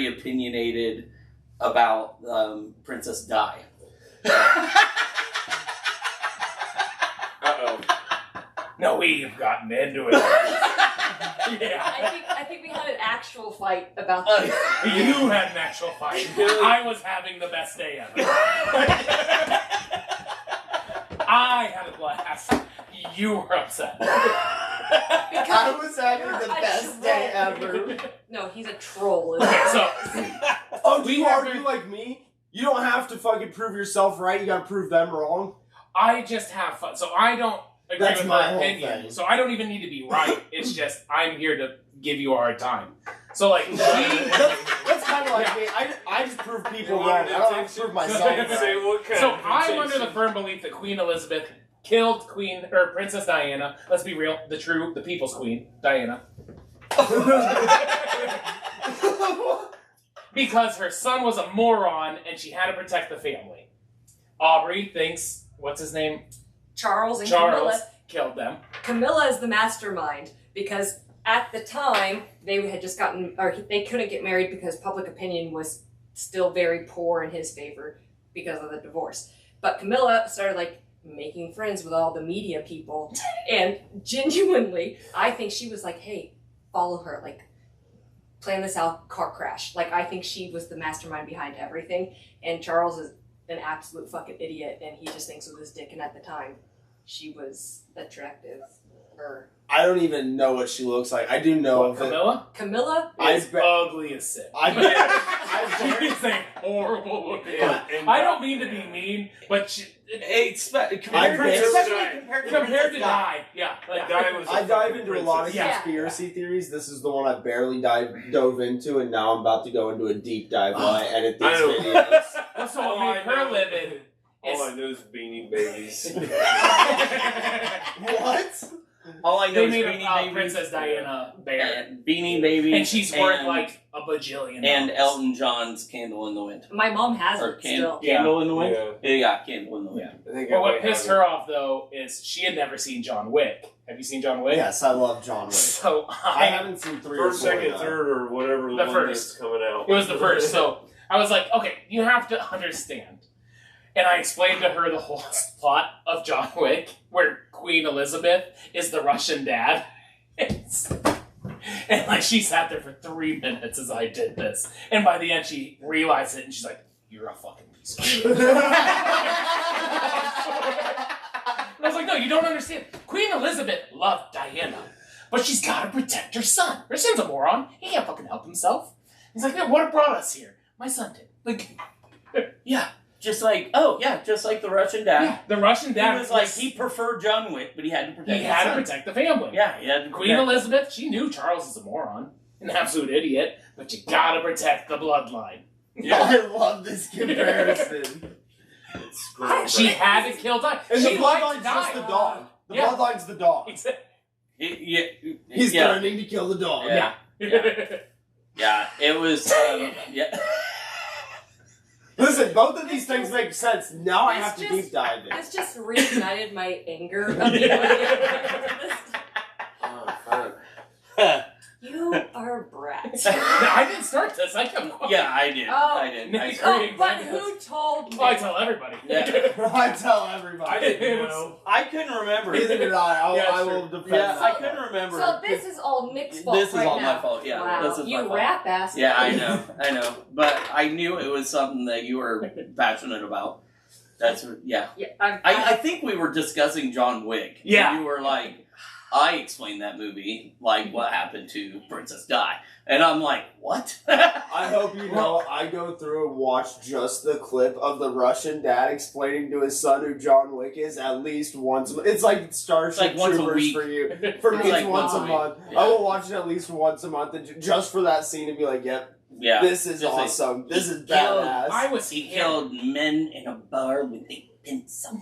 opinionated about Princess Di. Uh-oh. No, we've gotten into it. Yeah. I think we had an actual fight about Uh, this. You had an actual fight. I was having the best day ever. I had a blast. You were upset. I was having the You're a best day troll. ever. No, he's a troll. Okay, so Oh, do We you have argue a- like me? You don't have to fucking prove yourself right, you gotta prove them wrong. I just have fun. So I don't agree That's with my her whole opinion. thing. So I don't even need to be right. It's just I'm here to give you a hard time. So like That's kind of like me. I just prove people You wrong. wanted I don't have to attention? prove myself Say right. what kind So of I'm under the attention? firm belief that Queen Elizabeth killed Princess Diana. Let's be real, the people's queen, Diana. Because her son was a moron and she had to protect the family. Aubrey thinks, what's his name? Charles and Charles Camilla. killed them. Camilla is the mastermind because at the time they had just gotten, or they couldn't get married because public opinion was still very poor in his favor because of the divorce. But Camilla started like making friends with all the media people, and genuinely, I think she was like, "Hey, follow her, like, plan this out, car crash." Like, I think she was the mastermind behind everything, and Charles is an absolute fucking idiot, and he just thinks with his dick. And at the time, she was attractive. Or I don't even know what she looks like. I do know What, that Camilla? Camilla. Is bet- ugly as sin. She is a horrible looking. Yeah, and I don't mean to be mean, but she, compared compared to Di, yeah. Like, Di was a I dive fucking into a lot of princess. Yeah. conspiracy theories. This is the one I barely dove into, and now I'm about to go into a deep dive while I edit these I know. videos. That's what made her live in. All I know is Beanie Babies. What? All I know They is made Beanie a Babies Princess Diana bear. and Beanie Babies, And she's worth like a bajillion and dollars. Elton John's Candle in the Wind. My mom has Or it still. Candle in the Wind? Yeah. Yeah, Candle in the Wind. Yeah. I think But I what might pissed have her off though is she had never seen John Wick. Have you seen John Wick? Yes, I love John Wick. So I haven't seen 3 First, or 4 second, though. third, or whatever the The one first. that's coming out. It was the first. So I was like, okay, you have to understand. And I explained to her the whole plot of John Wick, where Queen Elizabeth is the Russian dad. And like she sat there for 3 minutes as I did this. And by the end she realized it and she's like, "You're a fucking piece of shit." And I was like, no, you don't understand. Queen Elizabeth loved Diana, but she's got to protect her son. Her son's a moron. He can't fucking help himself. He's like, yeah, what brought us here? My son did. Like, yeah. just like the Russian dad. Yeah, the Russian dad He was like, he preferred John Wick, but he had to protect He had to protect the family. Yeah, he had to Queen Elizabeth, she knew Charles is a moron, an absolute idiot, but you gotta protect the bloodline. Yeah, I love this comparison. She had to kill Di. And she the bloodline's just the dog. The bloodline's the dog. He's threatening to kill the dog. Yeah. Yeah, it was. Listen, both of these things make sense. Now I have to deep dive in. It's just reignited my anger. You are Brett. No, I didn't start this. I kept quiet. Yeah, I did. Oh. I did. But who told me? Oh, I tell everybody. Yeah. I tell everybody. I didn't know. I couldn't remember. Neither did I. I will defend. Yeah, I couldn't remember. So this is all Nick's fault. This is right all now. my fault. Yeah, Wow. this is my You fault. rap ass. Yeah, I know. But I knew it was something that you were passionate about. That's Yeah. I think we were discussing John Wick. Yeah. And you were like, I explained that movie, like what happened to Princess Di. And I'm like, what? I hope you know I go through and watch just the clip of the Russian dad explaining to his son who John Wick is at least once a month. It's like Starship once a Troopers week. for you. For me, It's like it's once a once a month. week. I will watch it at least once a month and just for that scene and be like, yep, Yeah. this is Just like, awesome. This is killed- badass. I was He killed men in a bar with a pencil.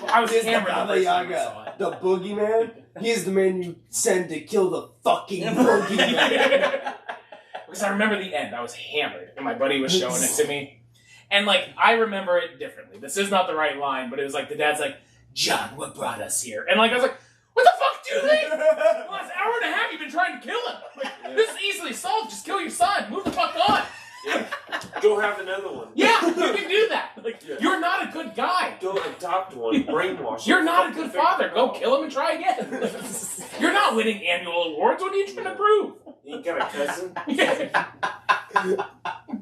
I was He's the hammered the Baba first time I Yaga, saw it. the boogeyman. He's the man you send to kill the fucking boogeyman. Because I remember the end. I was hammered, and my buddy was showing it to me. And, like, I remember it differently. This is not the right line, but it was like, the dad's like, John, what brought us here? And, like, I was like, what the fuck do you think? The last hour and a half you've been trying to kill him. Like, this is easily solved. Just kill your son. Move the fuck on. Yeah. Go have another one. Yeah, you can do that. Like, you're not a good guy. Go adopt one. Brainwash. You're not a good father. Go kill him and try again. You're not winning annual awards. What are you trying to prove? You got a cousin?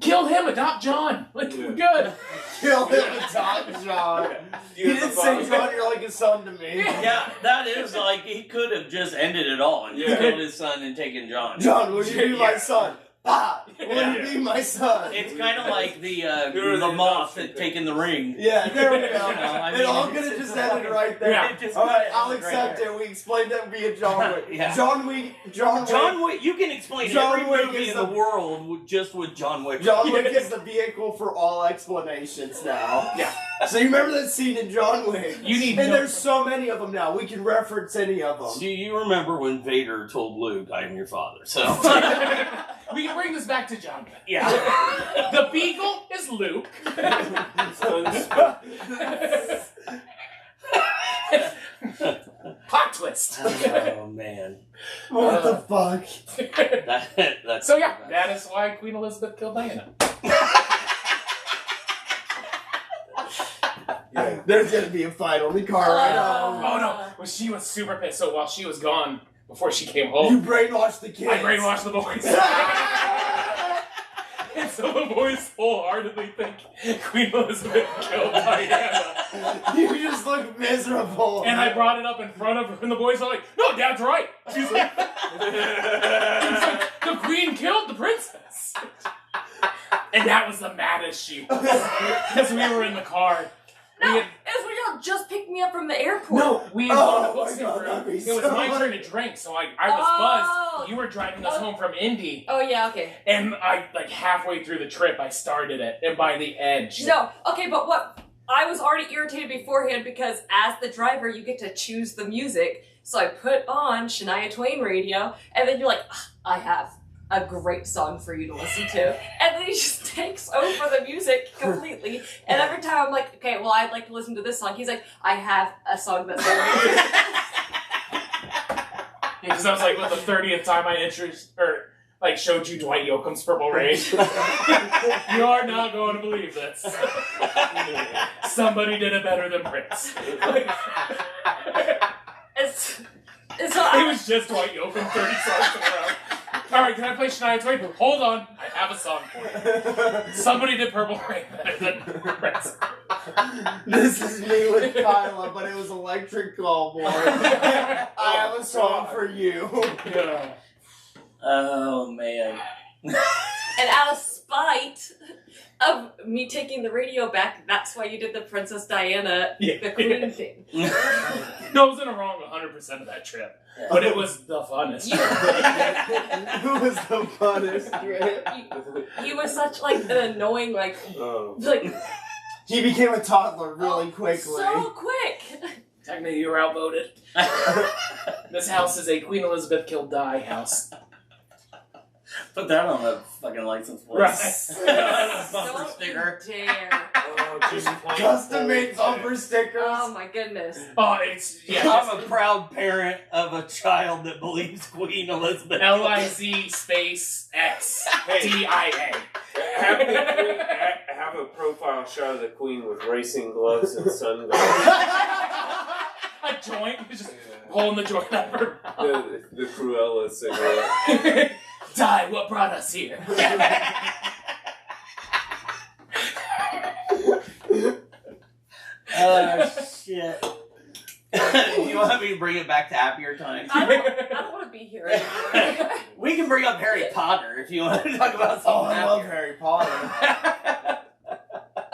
Kill him. Adopt John. Like, we're good. Kill him, adopt John. You didn't say John, you're like a son to me. Yeah, that is like, he could have just ended it all and just killed his son and taken John. John, would you be my son? Ah, would you be my son? It's kind of like the moth that taken the ring. Yeah, there we go. You know, I It mean, all could have just ended right there. Yeah. It just All right, could've I'll ended right accept there. it. We explained that via John Wick. Yeah. John Wick. John Wick, you can explain John every Wick movie is in the world just with John Wick. John Wick is the vehicle for all explanations now. Yeah. So you remember that scene in John Wick? You need and no- there's so many of them now. We can reference any of them. Do you remember when Vader told Luke, I am your father? So, We can bring this back to John. yeah. The Beagle is Luke. Plot twist. Oh, man. What the fuck? That's So yeah, that is why Queen Elizabeth killed Diana. Yeah. There's gonna be a fight on the car right now. Oh no, well, she was super pissed. So while she was gone, before she came You home, brainwashed the kids. I brainwashed the boys. And so the boys wholeheartedly think Queen Elizabeth killed Diana. You just look miserable. And I brought it up in front of her, and the boys are like, no, Dad's right. She's like, the Queen killed the princess. And that was the maddest she was. Because we were in the car. No, it was when y'all just picked me up from the airport. No, we had gone to Booksy Room. that'd be It was so my turn funny. to drink, so I was buzzed. You were driving us home from Indy. Oh, yeah, okay. And I, like, halfway through the trip, I started it. And by the end, she's like, No, okay, but what? I was already irritated beforehand because as the driver, you get to choose the music. So I put on Shania Twain radio, and then you're like, I have a great song for you to listen to. And then he just takes over the music completely. And every time I'm like, okay, well, I'd like to listen to this song. He's like, I have a song that's because I was like, what, the 30th time I showed you Dwight Yoakam's Purple Rain? You are not going to believe this. Somebody did it better than Prince. It was just Dwight Yoakam 30 songs in a row. Alright, can I play Shania Twain? Hold on, I have a song for you. Somebody did Purple Rain better than Prince. This is me with Kyla, but it was Electric Callboy. I have a song for you. Yeah. Oh, man. And out of spite, of me taking the radio back. That's why you did the Princess Diana, the Queen thing. No, I was in the wrong 100% of that trip. Yeah. But it was the funnest trip. It was the funnest trip. He was such like an annoying, like he became a toddler really quickly. So quick. Technically, you were outvoted. This house is a Queen Elizabeth killed die house. Put that on a fucking license plate. Right. Bumper sticker. Dare. Custom made bumper stickers. Oh my goodness. Oh, it's I'm a proud parent of a child that believes Queen Elizabeth. LIZSpaceXDIA. Have a profile shot of the Queen with racing gloves and sunglasses. A joint, just pulling the joint out of her mouth. The Cruella cigarette. Die, what brought us here? Oh, shit. You want me to bring it back to happier times? I don't want to be here anymore. We can bring up Harry Potter if you want to talk about something I love Harry Potter.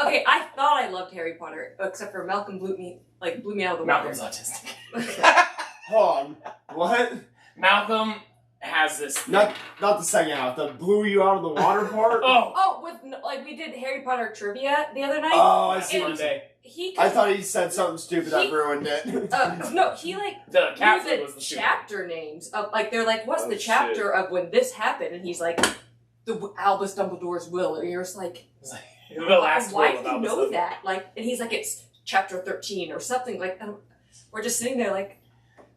Okay, I thought I loved Harry Potter, except for Malcolm blew me out of the water. Malcolm's autistic. Hold on. What? Malcolm has this... Not the second half. The blew you out of the water part? Oh, we did Harry Potter trivia the other night. Oh, I see. Monday. I thought he said something stupid that ruined it. No, he the captain used was the chapter names of they're like, what's the chapter of when this happened? And he's like, Albus Dumbledore's will, and you're just like, the last why will do you know that? And he's like, it's chapter 13 or something we're just sitting there like,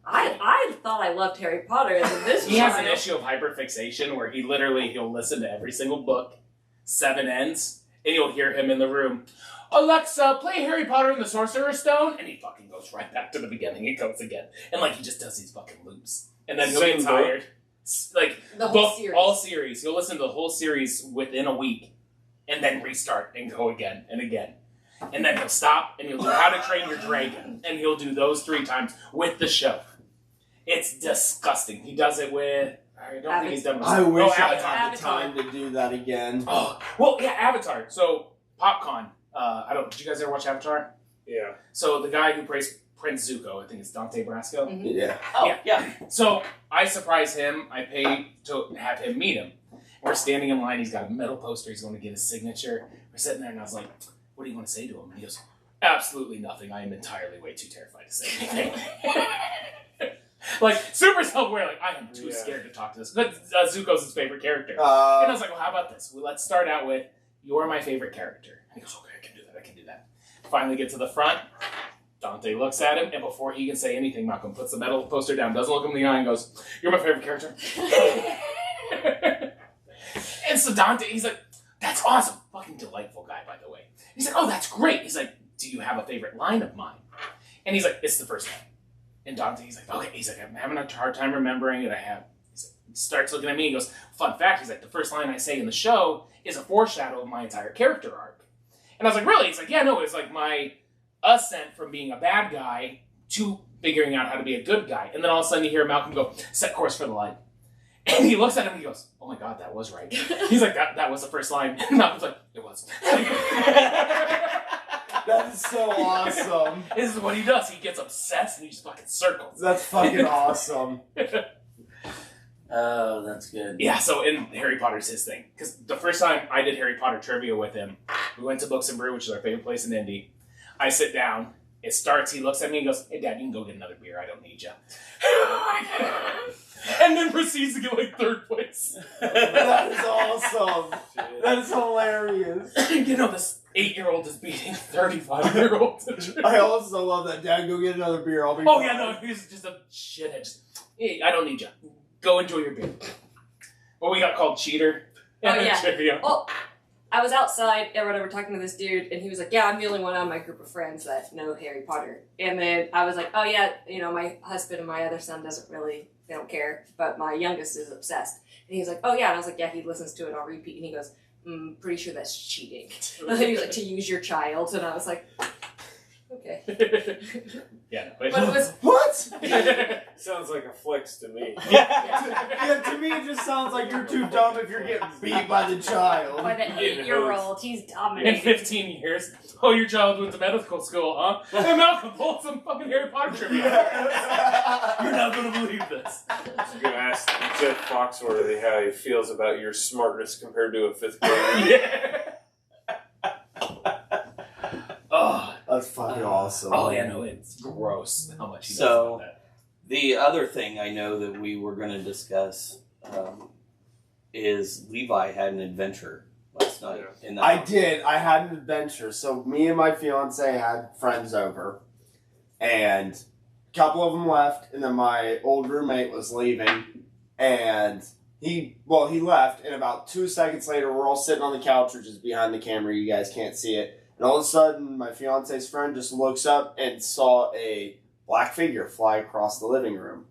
I thought I loved Harry Potter, and then this he has an issue of hyperfixation where he'll listen to every single book, 7 ends, and you'll hear him in the room, Alexa, play Harry Potter and the Sorcerer's Stone, and he fucking goes right back to the beginning. It goes again. And he just does these fucking loops. And then he'll get tired. The whole series. All series. He'll listen to the whole series within a week, and then restart and go again and again. And then he'll stop, and he'll do How to Train Your Dragon, and he'll do those 3 times with the show. It's disgusting. He does it with... I don't think he's done with... I wish I Avatar. had the time to do that again. Oh, well, yeah, Avatar. So, PopCon. Did you guys ever watch Avatar? Yeah. So, the guy who plays Prince Zuko, I think it's Dante Brasco. Mm-hmm. Yeah. Oh, yeah. So, I surprise him. I pay to have him meet him. We're standing in line. He's got a metal poster. He's going to get his signature. We're sitting there, and I was like, what do you want to say to him? And he goes, absolutely nothing. I am entirely way too terrified to say anything. Super self-aware. I am too scared to talk to this. But Zuko's his favorite character. And I was like, well, how about this? Well, let's start out with, you're my favorite character. And he goes, okay, I can do that. Finally get to the front. Dante looks at him, and before he can say anything, Malcolm puts the metal poster down, doesn't look him in the eye, and goes, you're my favorite character. And so Dante, he's like, that's awesome. Fucking delightful guy, by the way. He's like, oh, that's great. He's like, do you have a favorite line of mine? And he's like, it's the first one. And Dante, he's like, okay. He's like, I'm having a hard time remembering it. He starts looking at me and goes, fun fact, he's like, the first line I say in the show is a foreshadow of my entire character arc. And I was like, really? He's like, yeah, no, it's like my ascent from being a bad guy to figuring out how to be a good guy. And then all of a sudden you hear Malcolm go, set course for the light. And he looks at him and he goes, oh my God, that was right. He's like, that was the first line. And Malcolm's like, it was. That is so awesome. This is what he does. He gets obsessed and he just fucking circles. That's fucking awesome. Oh, that's good. Yeah, so in Harry Potter's his thing. Because the first time I did Harry Potter trivia with him, we went to Books and Brew, which is our favorite place in Indy. I sit down. It starts. He looks at me and goes, hey, Dad, you can go get another beer. I don't need you. And then proceeds to get 3rd place. That is awesome. That is hilarious. This 8-year-old is beating 35-year-old. I also love that. Dad, go get another beer. I'll be Oh, fine. yeah, no, he's just a shithead. Hey, I don't need you. Go enjoy your beer. What we got called cheater. Oh, yeah. Trivia. Well, I was outside and whatever talking to this dude, and he was like, yeah, I'm the only one on my group of friends that know Harry Potter. And then I was like, oh, yeah, my husband and my other son they don't care, but my youngest is obsessed. And he was like, oh, yeah. And I was like, yeah, he listens to it on repeat. And he goes, pretty sure that's cheating. And he was like, to use your child. And I was like, Okay. Yeah, But it was What? Sounds like a flex to me. Yeah, to me it just sounds like you're too dumb if you're getting beat by the child. by the 8-year-old. He's In dominating. 15 years, your child went to medical school, huh? Hey, Malcolm, pull some fucking Harry Potter trivia. You're not gonna believe this. I'm gonna ask Jeff Foxworthy how he feels about your smartness compared to a 5th grader. Yeah. Oh, That's fucking awesome. oh yeah, no, it's gross how much he knows So- about that. The other thing I know that we were going to discuss is Levi had an adventure last night. In the I house. did. I had an adventure. So me and my fiance had friends over, and a couple of them left, and then my old roommate was leaving, and he left, and about 2 seconds later, we're all sitting on the couch, which is behind the camera. You guys can't see it, and all of a sudden, my fiance's friend just looks up and saw a black figure fly across the living room,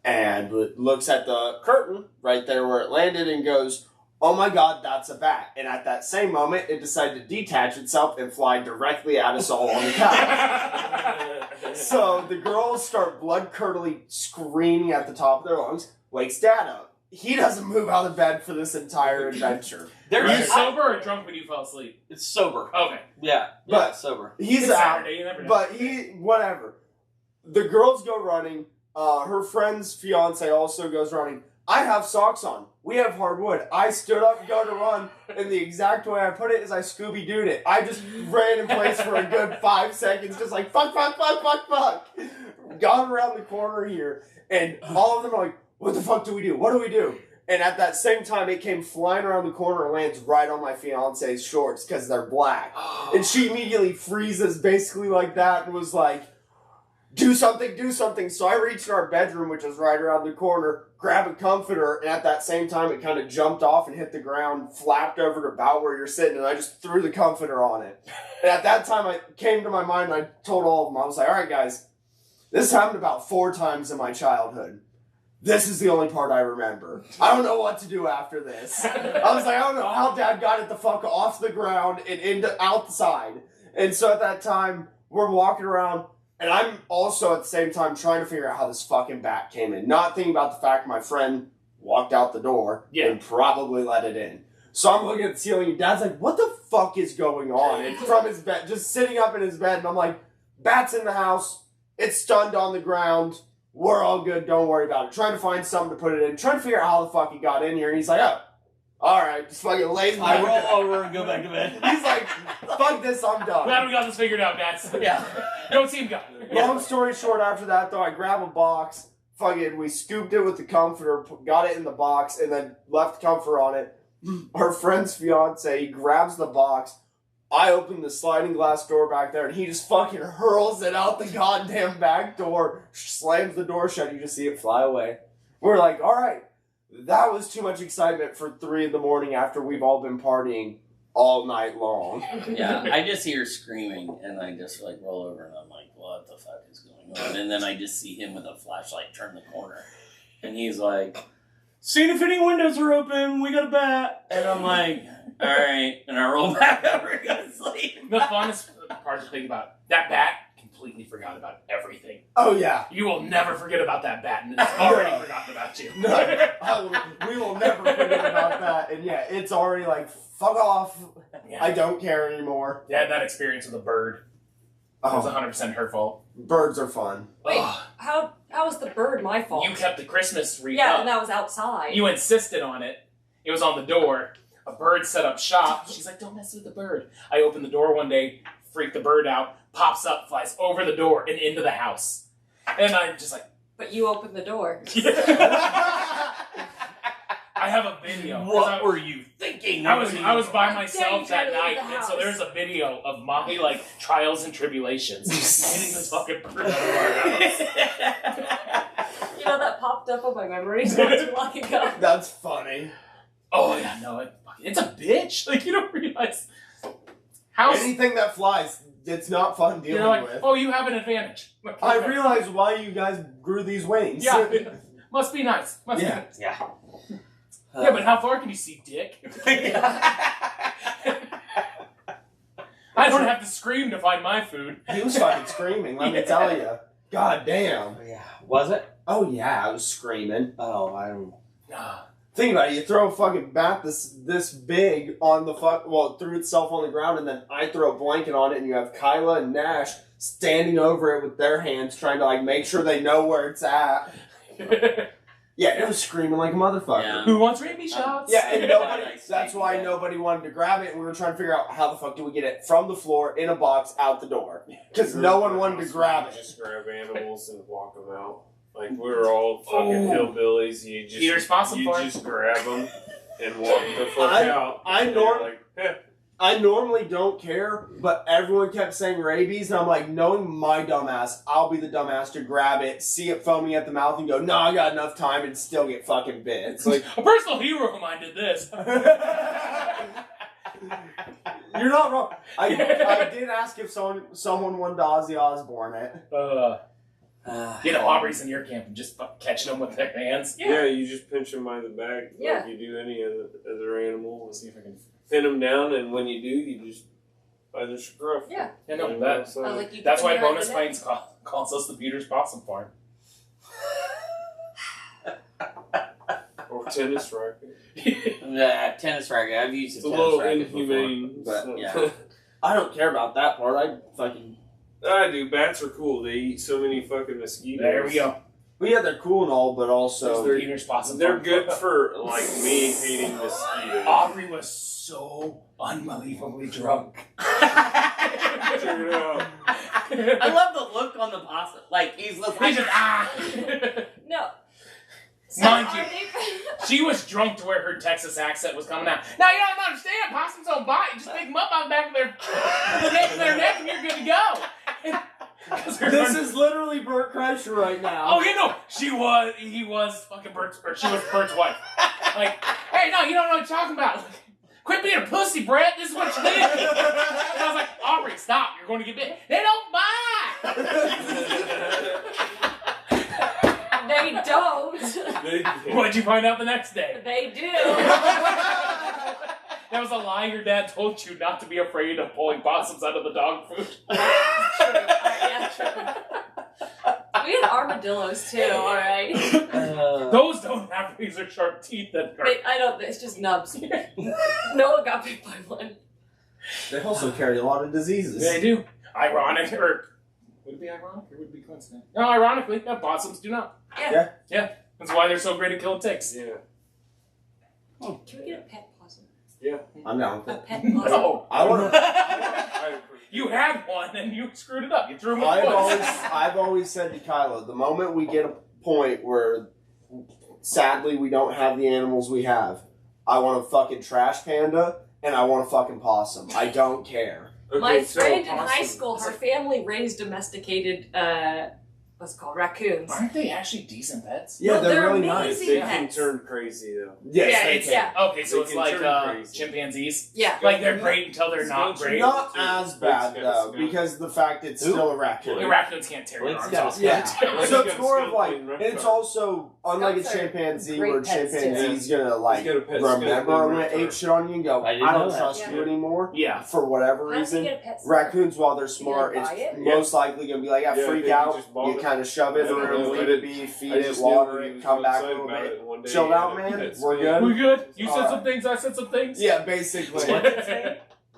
and looks at the curtain right there where it landed, and goes, "Oh my God, that's a bat!" And at that same moment, it decided to detach itself and fly directly at us all on the couch. So the girls start blood-curdling screaming at the top of their lungs, wakes Dad up. He doesn't move out of bed for this entire adventure. There Were you is sober or drunk when you fell asleep? It's sober. Okay. Yeah, But- sober. He's It's out, Saturday, you never know. but whatever. The girls go running. Her friend's fiance also goes running. I have socks on. We have hardwood. I stood up and go to run, and the exact way I put it is I Scooby-Dooed it. I just ran in place for a good 5 seconds, just like, fuck. Gone around the corner here, and all of them are like, what the fuck do we do? What do we do? And at that same time, it came flying around the corner and lands right on my fiance's shorts because they're black. And she immediately freezes basically like that and was like, do something. So I reached in our bedroom, which was right around the corner, grab a comforter, and at that same time, it kind of jumped off and hit the ground, flapped over to about where you're sitting, and I just threw the comforter on it. And at that time, it came to my mind, and I told all of them, I was like, all right, guys, this happened about 4 times in my childhood. This is the only part I remember. I don't know what to do after this. I was like, I don't know how Dad got it the fuck off the ground and outside. And so at that time, we're walking around, and I'm also at the same time trying to figure out how this fucking bat came in. Not thinking about the fact my friend walked out the door and probably let it in. So I'm looking at the ceiling, and Dad's like, what the fuck is going on? And from his bed, just sitting up in his bed, and I'm like, bat's in the house. It's stunned on the ground. We're all good. Don't worry about it. Trying to find something to put it in. Trying to figure out how the fuck he got in here. And he's like, oh, all right. Just fucking lays I back. roll over and go back to bed. He's like, fuck this. I'm done. Glad we got this figured out, guys. Yeah. Go team go. Long story short, after that, though, I grab a box. Fucking, we scooped it with the comforter, got it in the box, and then left the comforter on it. Our friend's fiance, he grabs the box. I open the sliding glass door back there, and he just fucking hurls it out the goddamn back door, slams the door shut, you just see it fly away. We're like, all right, that was too much excitement for 3 a.m. after we've all been partying all night long. Yeah, I just hear screaming, and I just like roll over, and I'm like, what the fuck is going on? And then I just see him with a flashlight turn the corner, and he's like, seeing if any windows are open, we got a bat. And I'm like, all right. And I roll back over and go to sleep. The funnest part to think about, that bat completely forgot about everything. Oh, yeah. You will never forget about that bat, and it's already forgotten about you. No, we will never forget about that. And yeah, it's already like, fuck off. Yeah. I don't care anymore. I had that experience with a bird. It was Oh, 100% her fault. birds are fun. Wait, Ugh. how was the bird my fault? You kept the Christmas wreath yeah, up. and that was outside. You insisted on it. It was on the door. A bird set up shop. She's like, don't mess with the bird. I opened the door one day, freaked the bird out, pops up, flies over the door and into the house. And I'm just like, But you opened the door. I have a video. What were you thinking? I was by myself Yeah, you tried that to night, leave the and so house. there's a video of my like trials and tribulations getting this fucking bird out of our house. You know, that popped up on my memories not too long ago. That's funny. Oh yeah, no, it's a bitch. Like you don't realize how Anything that flies, it's not fun dealing you're like, with. oh, you have an advantage. Like, I realize why you guys grew these wings. Yeah, must be nice. Must Yeah. be nice. Yeah. Yeah, but how far can you see, Dick? I don't have to scream to find my food. He was fucking screaming, let me tell you. God damn. Yeah. Was it? Oh yeah, I was screaming. Oh, I don't. Think about it, you throw a fucking bat this big on the it threw itself on the ground, and then I throw a blanket on it, and you have Kyla and Nash standing over it with their hands, trying to like make sure they know where it's at. Yeah, it was screaming like a motherfucker. Yeah. Who wants rabies shots? Yeah, and that's why nobody wanted to grab it, and we were trying to figure out how the fuck do we get it from the floor, in a box, out the door. Because no one wanted to grab it. Just grab animals and walk them out. Like, we were all fucking hillbillies. You just grab them and walk the fuck out. I normally don't care, but everyone kept saying rabies, and I'm like, knowing my dumbass, I'll be the dumbass to grab it, see it foaming at the mouth, and go, no, I got enough time, and still get fucking bit. It's like, a personal hero of mine did this. You're not wrong. I did ask if someone wanted to Ozzy Osbourne it. Aubrey's in your camp and just catching them with their hands. Yeah, you just pinch them by the back like you do any other animal. And see if I can pin them down, and when you do, you just by the scruff. Yeah. That's why Bonus Plains calls us the Peter's Possum Farm. Or tennis racket. Tennis racket. I've used it's a little inhumane, but yeah. I don't care about that part. I do. Bats are cool. They eat so many fucking mosquitoes. There we go. Well, yeah, they're cool and all, but also they're good for like me hating mosquitoes. Aubrey was so unbelievably drunk. Check it out. I love the look on the possum. Like he's just No. Mind you, she was drunk to where her Texas accent was coming out. Now, you don't understand. Possums don't bite. You just pick them up on the back of their neck, and you're good to go. This is literally Bert Kreischer right now. Oh, he was fucking she was Bert's wife. Like, hey, no, you don't know what you're talking about. Like, quit being a pussy, Brett. This is what you did. And I was like, Aubrey, stop. You're going to get bit. They don't bite. They don't. What'd you find out the next day? They do. That was a lie your dad told you not to be afraid of pulling possums out of the dog food. Yeah, true. We had armadillos too, alright? Those don't have razor sharp teeth that hurt. It's just nubs. Noah got bit by one. They also carry a lot of diseases. They do. Ironic, or would it be ironic or would it be coincident? No, ironically, possums do not. Yeah. That's why they're so great at killing ticks. Yeah. Can we get a pet possum? Yeah. I'm down with A it. pet possum? No. I want to. You had one and you screwed it up. You threw him in I've always said to Kyla, the moment we get a point where, sadly, we don't have the animals we have, I want a fucking trash panda and I want a fucking possum. I don't care. Okay, My friend in high school, her family raised domesticated, what's it called, raccoons. Aren't they actually decent pets? Yeah, No, they're really amazing nice. They pets. can turn crazy though. Yes, they can. Yeah. Okay, so They it's can like turn crazy. chimpanzees? Yeah. Like they're great until they're not great? Not as bad, though, because the fact it's still a raccoon. The raccoons can't tear your arms off. Yeah. Let's So get it's more of like, skunk and it's reptile. also, unlike a Skunks are chimpanzee, great where pets, too. chimpanzee's gonna like He's got a pet skunk remember and when it reptile. ate shit on you and go, I I didn't know don't that. trust you anymore. Yeah. For whatever How did you reason. get a pet skunk? Raccoons, while they're smart, You it's buy it? most likely gonna be like, Yeah, freak they out. just bought You it. kind of shove it in the I room, don't know. leave it be, feed I it, just water knew he it, was come back a excited little about bit. it, and one day Chilled he out, had a man? pet We're skunk. good? We good? You said Alright. some things, I said some things? Yeah, basically.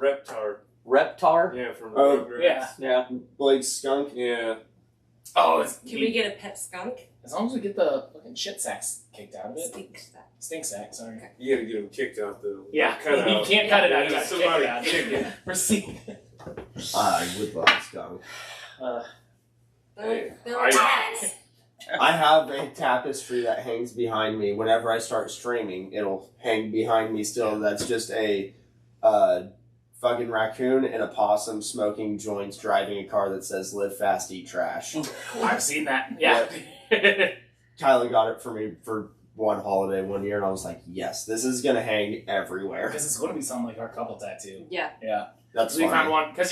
Reptar. Reptar. Yeah, from Oh, Rugrats. Yeah. Yeah. Blake's skunk. Yeah. Oh, Can we get a pet skunk? as long as we get the fucking shit sacks kicked out of it. Stink sack. Stink sack, sorry. You gotta get them kicked out though. Yeah, Cut you out. can't cut it out. You Yeah, gotta somebody kick it out. kick it. Proceed. I would love a skunk. They're I- pets. I have a tapestry that hangs behind me. Whenever I start streaming, it'll hang behind me still. That's just a fucking raccoon and a possum smoking joints driving a car that says live fast, eat trash. I've seen that. Yeah. Tyler got it for me for one holiday one year, and I was like, yes, this is going to hang everywhere. Because it's going to be something like our couple tattoo. Yeah. Yeah. That's We found funny. one. Because,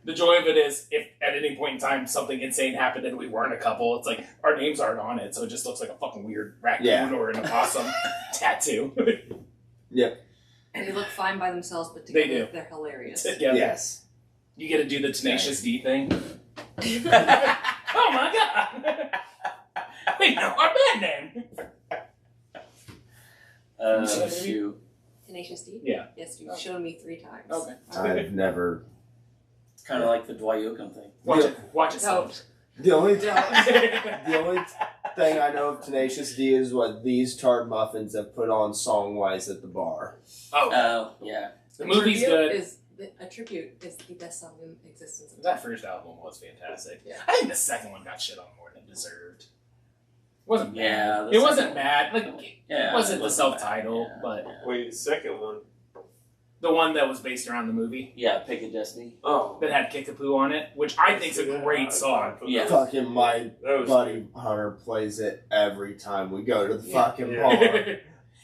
the joy of it is if at any point in time something insane happened and we weren't a couple, it's like our names aren't on it, so it just looks like a fucking weird raccoon or an opossum tattoo. Yep. They look fine by themselves, but together They do. they're hilarious. Together. Yes. You get to do the Tenacious D thing. Oh my god! We know our band name! Shoot. Tenacious D? Yeah. Yes, you've shown me 3 times. Okay. I've never. It's kind of like the Dwight Yoakam thing. Watch it. Don't. The only The only thing I know of Tenacious D is what these charred muffins have put on song-wise at the bar. Oh. Yeah. The movie's good. A tribute is the best song in existence. That first album was fantastic. Yeah. I think the second one got shit on more than it deserved. It wasn't bad. Yeah. It wasn't bad. Like, Yeah, it wasn't the bad, self-title, yeah, but yeah. Wait, the second one. the one that was based around the movie Yeah, Pick of Destiny. Oh. that had Kickapoo on it, which I think's a great song. Yeah. Fucking my That was buddy Hunter plays it every time we go to the Yeah. fucking Yeah. bar.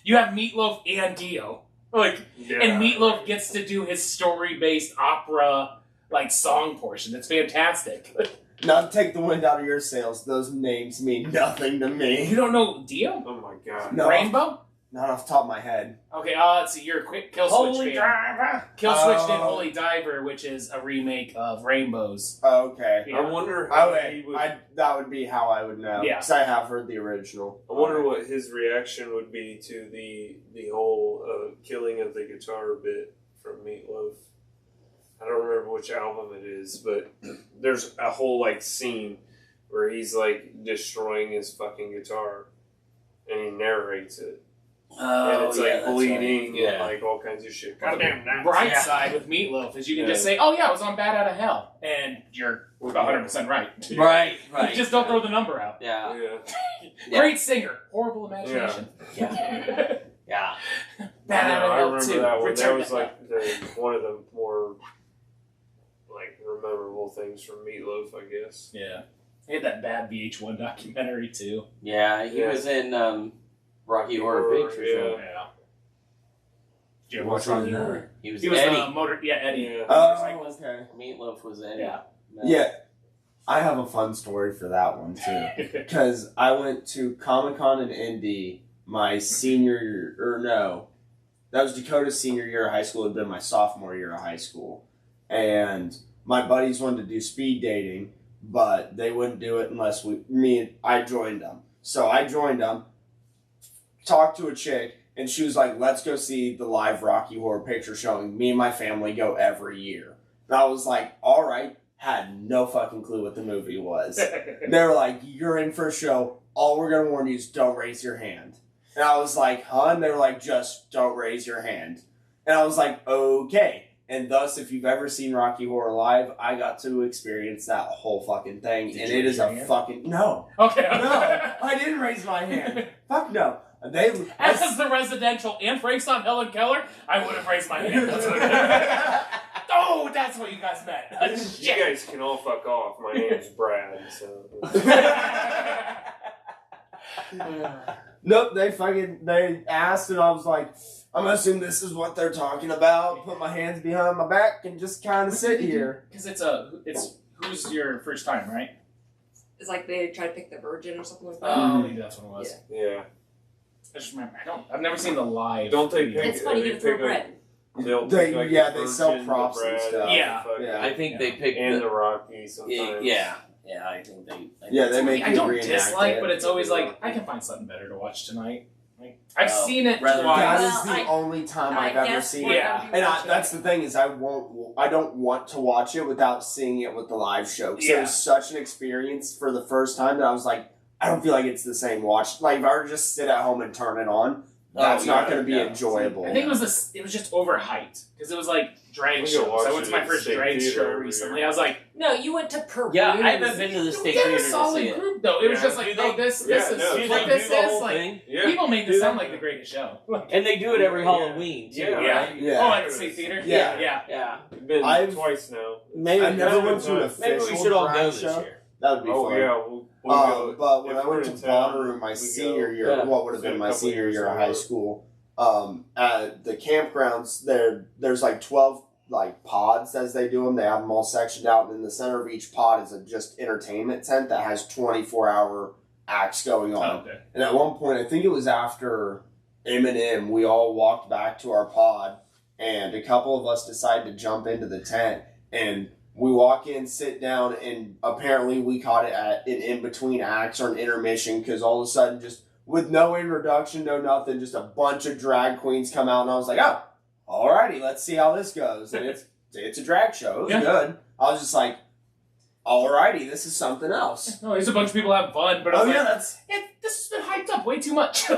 You have Meatloaf and Dio. Like, Yeah. and Meatloaf gets to do his story-based opera, like, song portion. It's fantastic. Not to take the wind out of your sails. Those names mean nothing to You me. don't know Dio? Oh my god. No. Rainbow? Not off the top of my head. Okay, let's see. You're a quick Kill Switch fan. Driver. Kill Switch did Oh. Holy Diver, which is a remake of Rainbows. Okay. Yeah. I wonder how he would. That would be how I would know. Yeah. Because I have heard the original. I wonder what his reaction would be to the whole killing of the guitar bit from Meatloaf. I don't remember which album it is, but there's a whole like scene where he's like destroying his fucking guitar, and he narrates it, and it's like that's bleeding right. and like all kinds of shit. Goddamn, nuts. bright Yeah. side with Meatloaf is you can Yeah. just say, "Oh yeah, I was on Bad Out of Hell," and you're 100% right. Right. You just don't throw the number out. Yeah. Yeah. Yeah. Great singer, horrible imagination. Yeah. Yeah. Bad Yeah, Out of I Hell remember 2. that one. Return That was to like one of the more like memorable things from Meatloaf, I guess. Yeah. He had that bad VH1 documentary too. Yeah. He Yeah. was in Rocky Horror Picture Show. Yeah. Did you ever Watch watch Rocky it. Horror? He was He was Eddie. Eddie. Yeah. Oh, okay. Meatloaf was Eddie. Yeah. Yeah. I have a fun story for that one, too. Because I went to Comic-Con in Indy my senior year, or no, that was Dakota's senior year of high school. It had been my sophomore year of high school. And my buddies wanted to do speed dating, but they wouldn't do it unless I joined them. So I joined them, talked to a chick, and she was like, let's go see the live Rocky Horror Picture Showing. Me and my family go every year. And I was like, all right. Had no fucking clue what the movie was. They were like, you're in for a show. All we're going to warn you is don't raise your hand. And I was like, huh? And they were like, just don't raise your hand. And I was like, okay. And thus, if you've ever seen Rocky Horror Live, I got to experience that whole fucking thing. Did and you it raise is your a hand? fucking... No. Okay. No. I didn't raise my hand. Fuck no. As the residential and Frank's on Helen Keller, I would have raised my hand. That's what oh, that's what you guys meant. You guys can all fuck off. My name's Brad. So. Nope, they asked, and I was like, I'm assuming this is what they're talking about. Put my hands behind my back and just kind of sit here. Because it's who's your first time, right? It's like they try to pick the virgin or something like that. Oh, maybe that's what it was. Yeah. I just remember. I've never seen the live. Don't they pick? It's funny, you get to throw bread. They'll They- pick, like, yeah, the they sell Virgin, props the and Brad, stuff. Yeah. fucking- Yeah. I think they picked and the the Rocky sometimes. yeah. I think they. Yeah, they make I you don't reenact dislike, it. but it's always like I can find something better to watch tonight. Like I've Oh, seen it rather twice. That Well, is the I- only time I've ever seen it. Yeah. And that's the thing is I don't want to watch it without seeing it with the live show. Because it Yeah. was such an experience for the first time that I was like, I don't feel like it's the same watch. Like if I were to just sit at home and turn it on, that's not going to be enjoyable. I think it was just overhyped because it was like drag We shows. go watch I went to it my at first State drag Theater show over recently. here. I was like, No, you went to Peru. Yeah, I haven't been to the state they're theater a to solid see it. group though. It was Yeah. just like, Do oh, they- this Yeah, is no, Do do what they this do the is whole like. thing? Yeah. People made Do this sound that. like the greatest show. And they do it every Yeah. Halloween too, Yeah. right? Yeah. Oh, at the state theater. Yeah. yeah. Yeah. Been I've- twice now. Maybe I never went to an maybe official we should all drag go this show. year. That would be Oh fun. yeah, we'll go. But when If I we're went to in town, Bonnaroo my we senior go. year, Yeah. what would have been In a my couple senior years year of ago. high school, at the campgrounds, there's like 12 like pods as they do them. They have them all sectioned out, and in the center of each pod is a just entertainment tent that has 24-hour acts going on. Oh, okay. And at one point, I think it was after Eminem, we all walked back to our pod, and a couple of us decided to jump into the tent, and We walk in, sit down, and apparently we caught it at an in-between acts or an intermission because all of a sudden, just with no introduction, no nothing, just a bunch of drag queens come out, and I was like, oh, alrighty, let's see how this goes. And it's a drag show. It was good. I was just like, alrighty, this is something else. No, there's a bunch of people having fun, but this has been hyped up way too much.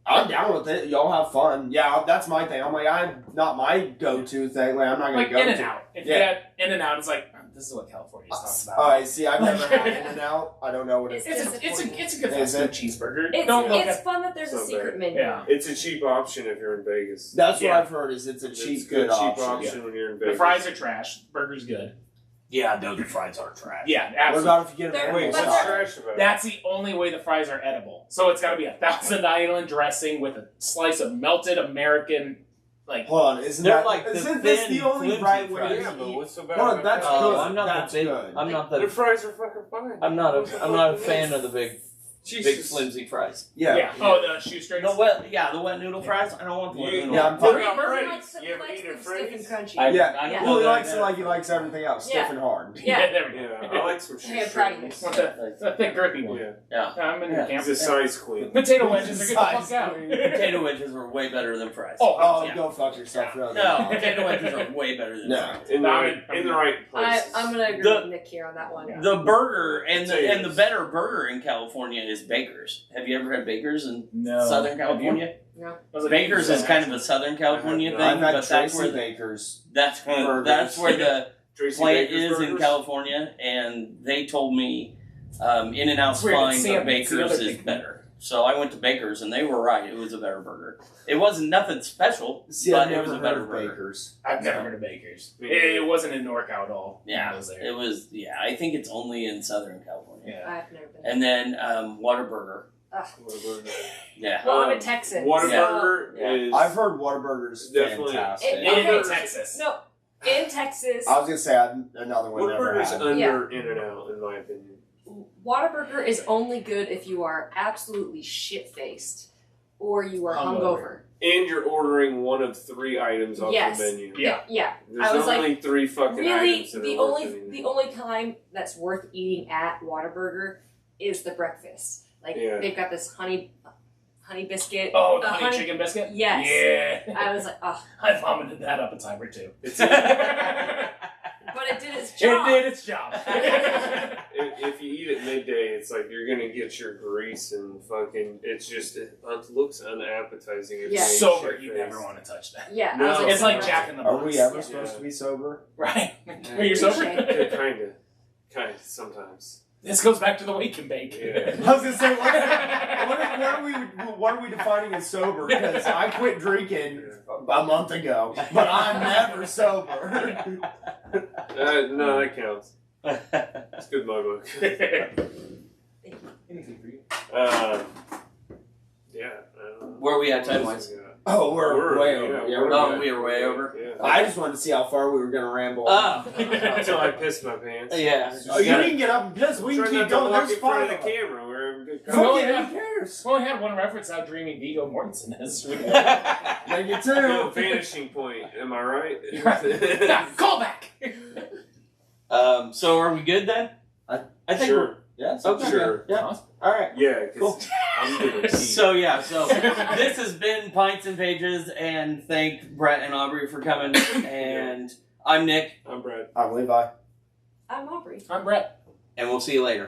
I'm down with it. Y'all have fun. Yeah, that's my thing. I'm like, I'm not my go-to thing. Like, I'm not gonna go In and Out. If you had In and Out, it's like this is what California talks about. Oh, I see. I've never had In and Out. I don't know what it's. It's a good fast food cheeseburger. It's fun that there's a secret menu. Yeah, it's a cheap option if you're in Vegas. That's what I've heard. Is it's a cheap, good option when you're in Vegas. The fries are trash. The burger's good. Yeah, no, the fries are trash. Yeah, absolutely. What about if you get a what's trash about it? That's the only way the fries are edible. So it's got to be a Thousand Island dressing with a slice of melted American, like. Hold on, isn't this the only right way to eat? Yeah, but what's so bad? Hold on, that's good. I'm not that's the big. good. I'm not The the. fries are fucking fine. I'm not a fan of the big flimsy fries. Yeah. Oh, the shoestrings. The wet noodle fries. I don't want the wet noodle. Yeah, I'm Burger talking. Freddy's. You ever eat a Freddy's? Yeah. Well, he likes it like he likes everything else, stiff and hard. Yeah, there we go. Yeah, I like some Hey, I'm proud of you. Want the thick grippy one. Yeah. I'm in the camp. He's a size queen. Potato wedges are get the fuck out. Potato wedges are way better than fries. Oh, go fuck yourself. No, potato wedges are way better than fries. In the right place. I'm gonna agree with Nick here on that one. The burger and the better burger in California is Baker's. Have you ever had Baker's in Southern California? No. Baker's is kind of a Southern California thing, I've had but that's where Baker's. That's where the plant is in burgers? California, and they told me In-N-Out's fine, but Baker's is better. So I went to Baker's, and they were right. It was a better burger. It wasn't nothing special, but it was a better burger. Baker's. I've never heard of Baker's. It wasn't in NorCal at all. Yeah, it was. Yeah, I think it's only in Southern California. Yeah. I've never been. And then Whataburger. Yeah. Well, I'm in Texas. Whataburger is. I've heard Whataburger's Definitely. fantastic. In Texas. No, in Texas. I was gonna say another one. Whataburger's under In-N-Out, in my opinion. Whataburger is only good if you are absolutely shit-faced or you are hungover. And you're ordering one of 3 items off the menu. Yeah. There's only 3 fucking items. Really, the only time that's worth eating at Whataburger is the breakfast. Like they've got this honey biscuit. Oh, the honey chicken biscuit? Yes. Yeah. I was like, oh. I vomited that up a time or two. But it did its job. It did its job. If you eat at midday, it's like you're gonna get your grease and fucking. It's just it looks unappetizing. If Yeah. Sober, you never want to touch that. Yeah. No. It's like Jack in the Box. Are we ever supposed to be sober? Right. Are you sober? Kind of, sometimes. This goes back to the wake and bake. Yeah. I was gonna say, what are we defining as sober? Because I quit drinking a month ago, but I'm never sober. No, that counts. It's good in my book. Anything for you? Yeah. Where are we at time-wise? Oh, we're way over. Yeah, we were way over. Yeah. I just wanted to see how far we were gonna ramble. Until I pissed my pants. Yeah. Oh, you didn't get up and piss. We can keep going. There's in front fun. of the camera. We're in good Who conversation. only had one reference how dreamy Viggo Mortensen is. Make it No too. vanishing point. Am I right? Call back. So are we good then? I think Sure. Yes. Okay. Sure. Yeah. Awesome. All right. Yeah. Cool. I'm good. So this has been Pints and Pages, and thank Brett and Aubrey for coming. And I'm Nick, I'm Brad. I'm Levi. I'm Aubrey. I'm Brett. and we'll see you later.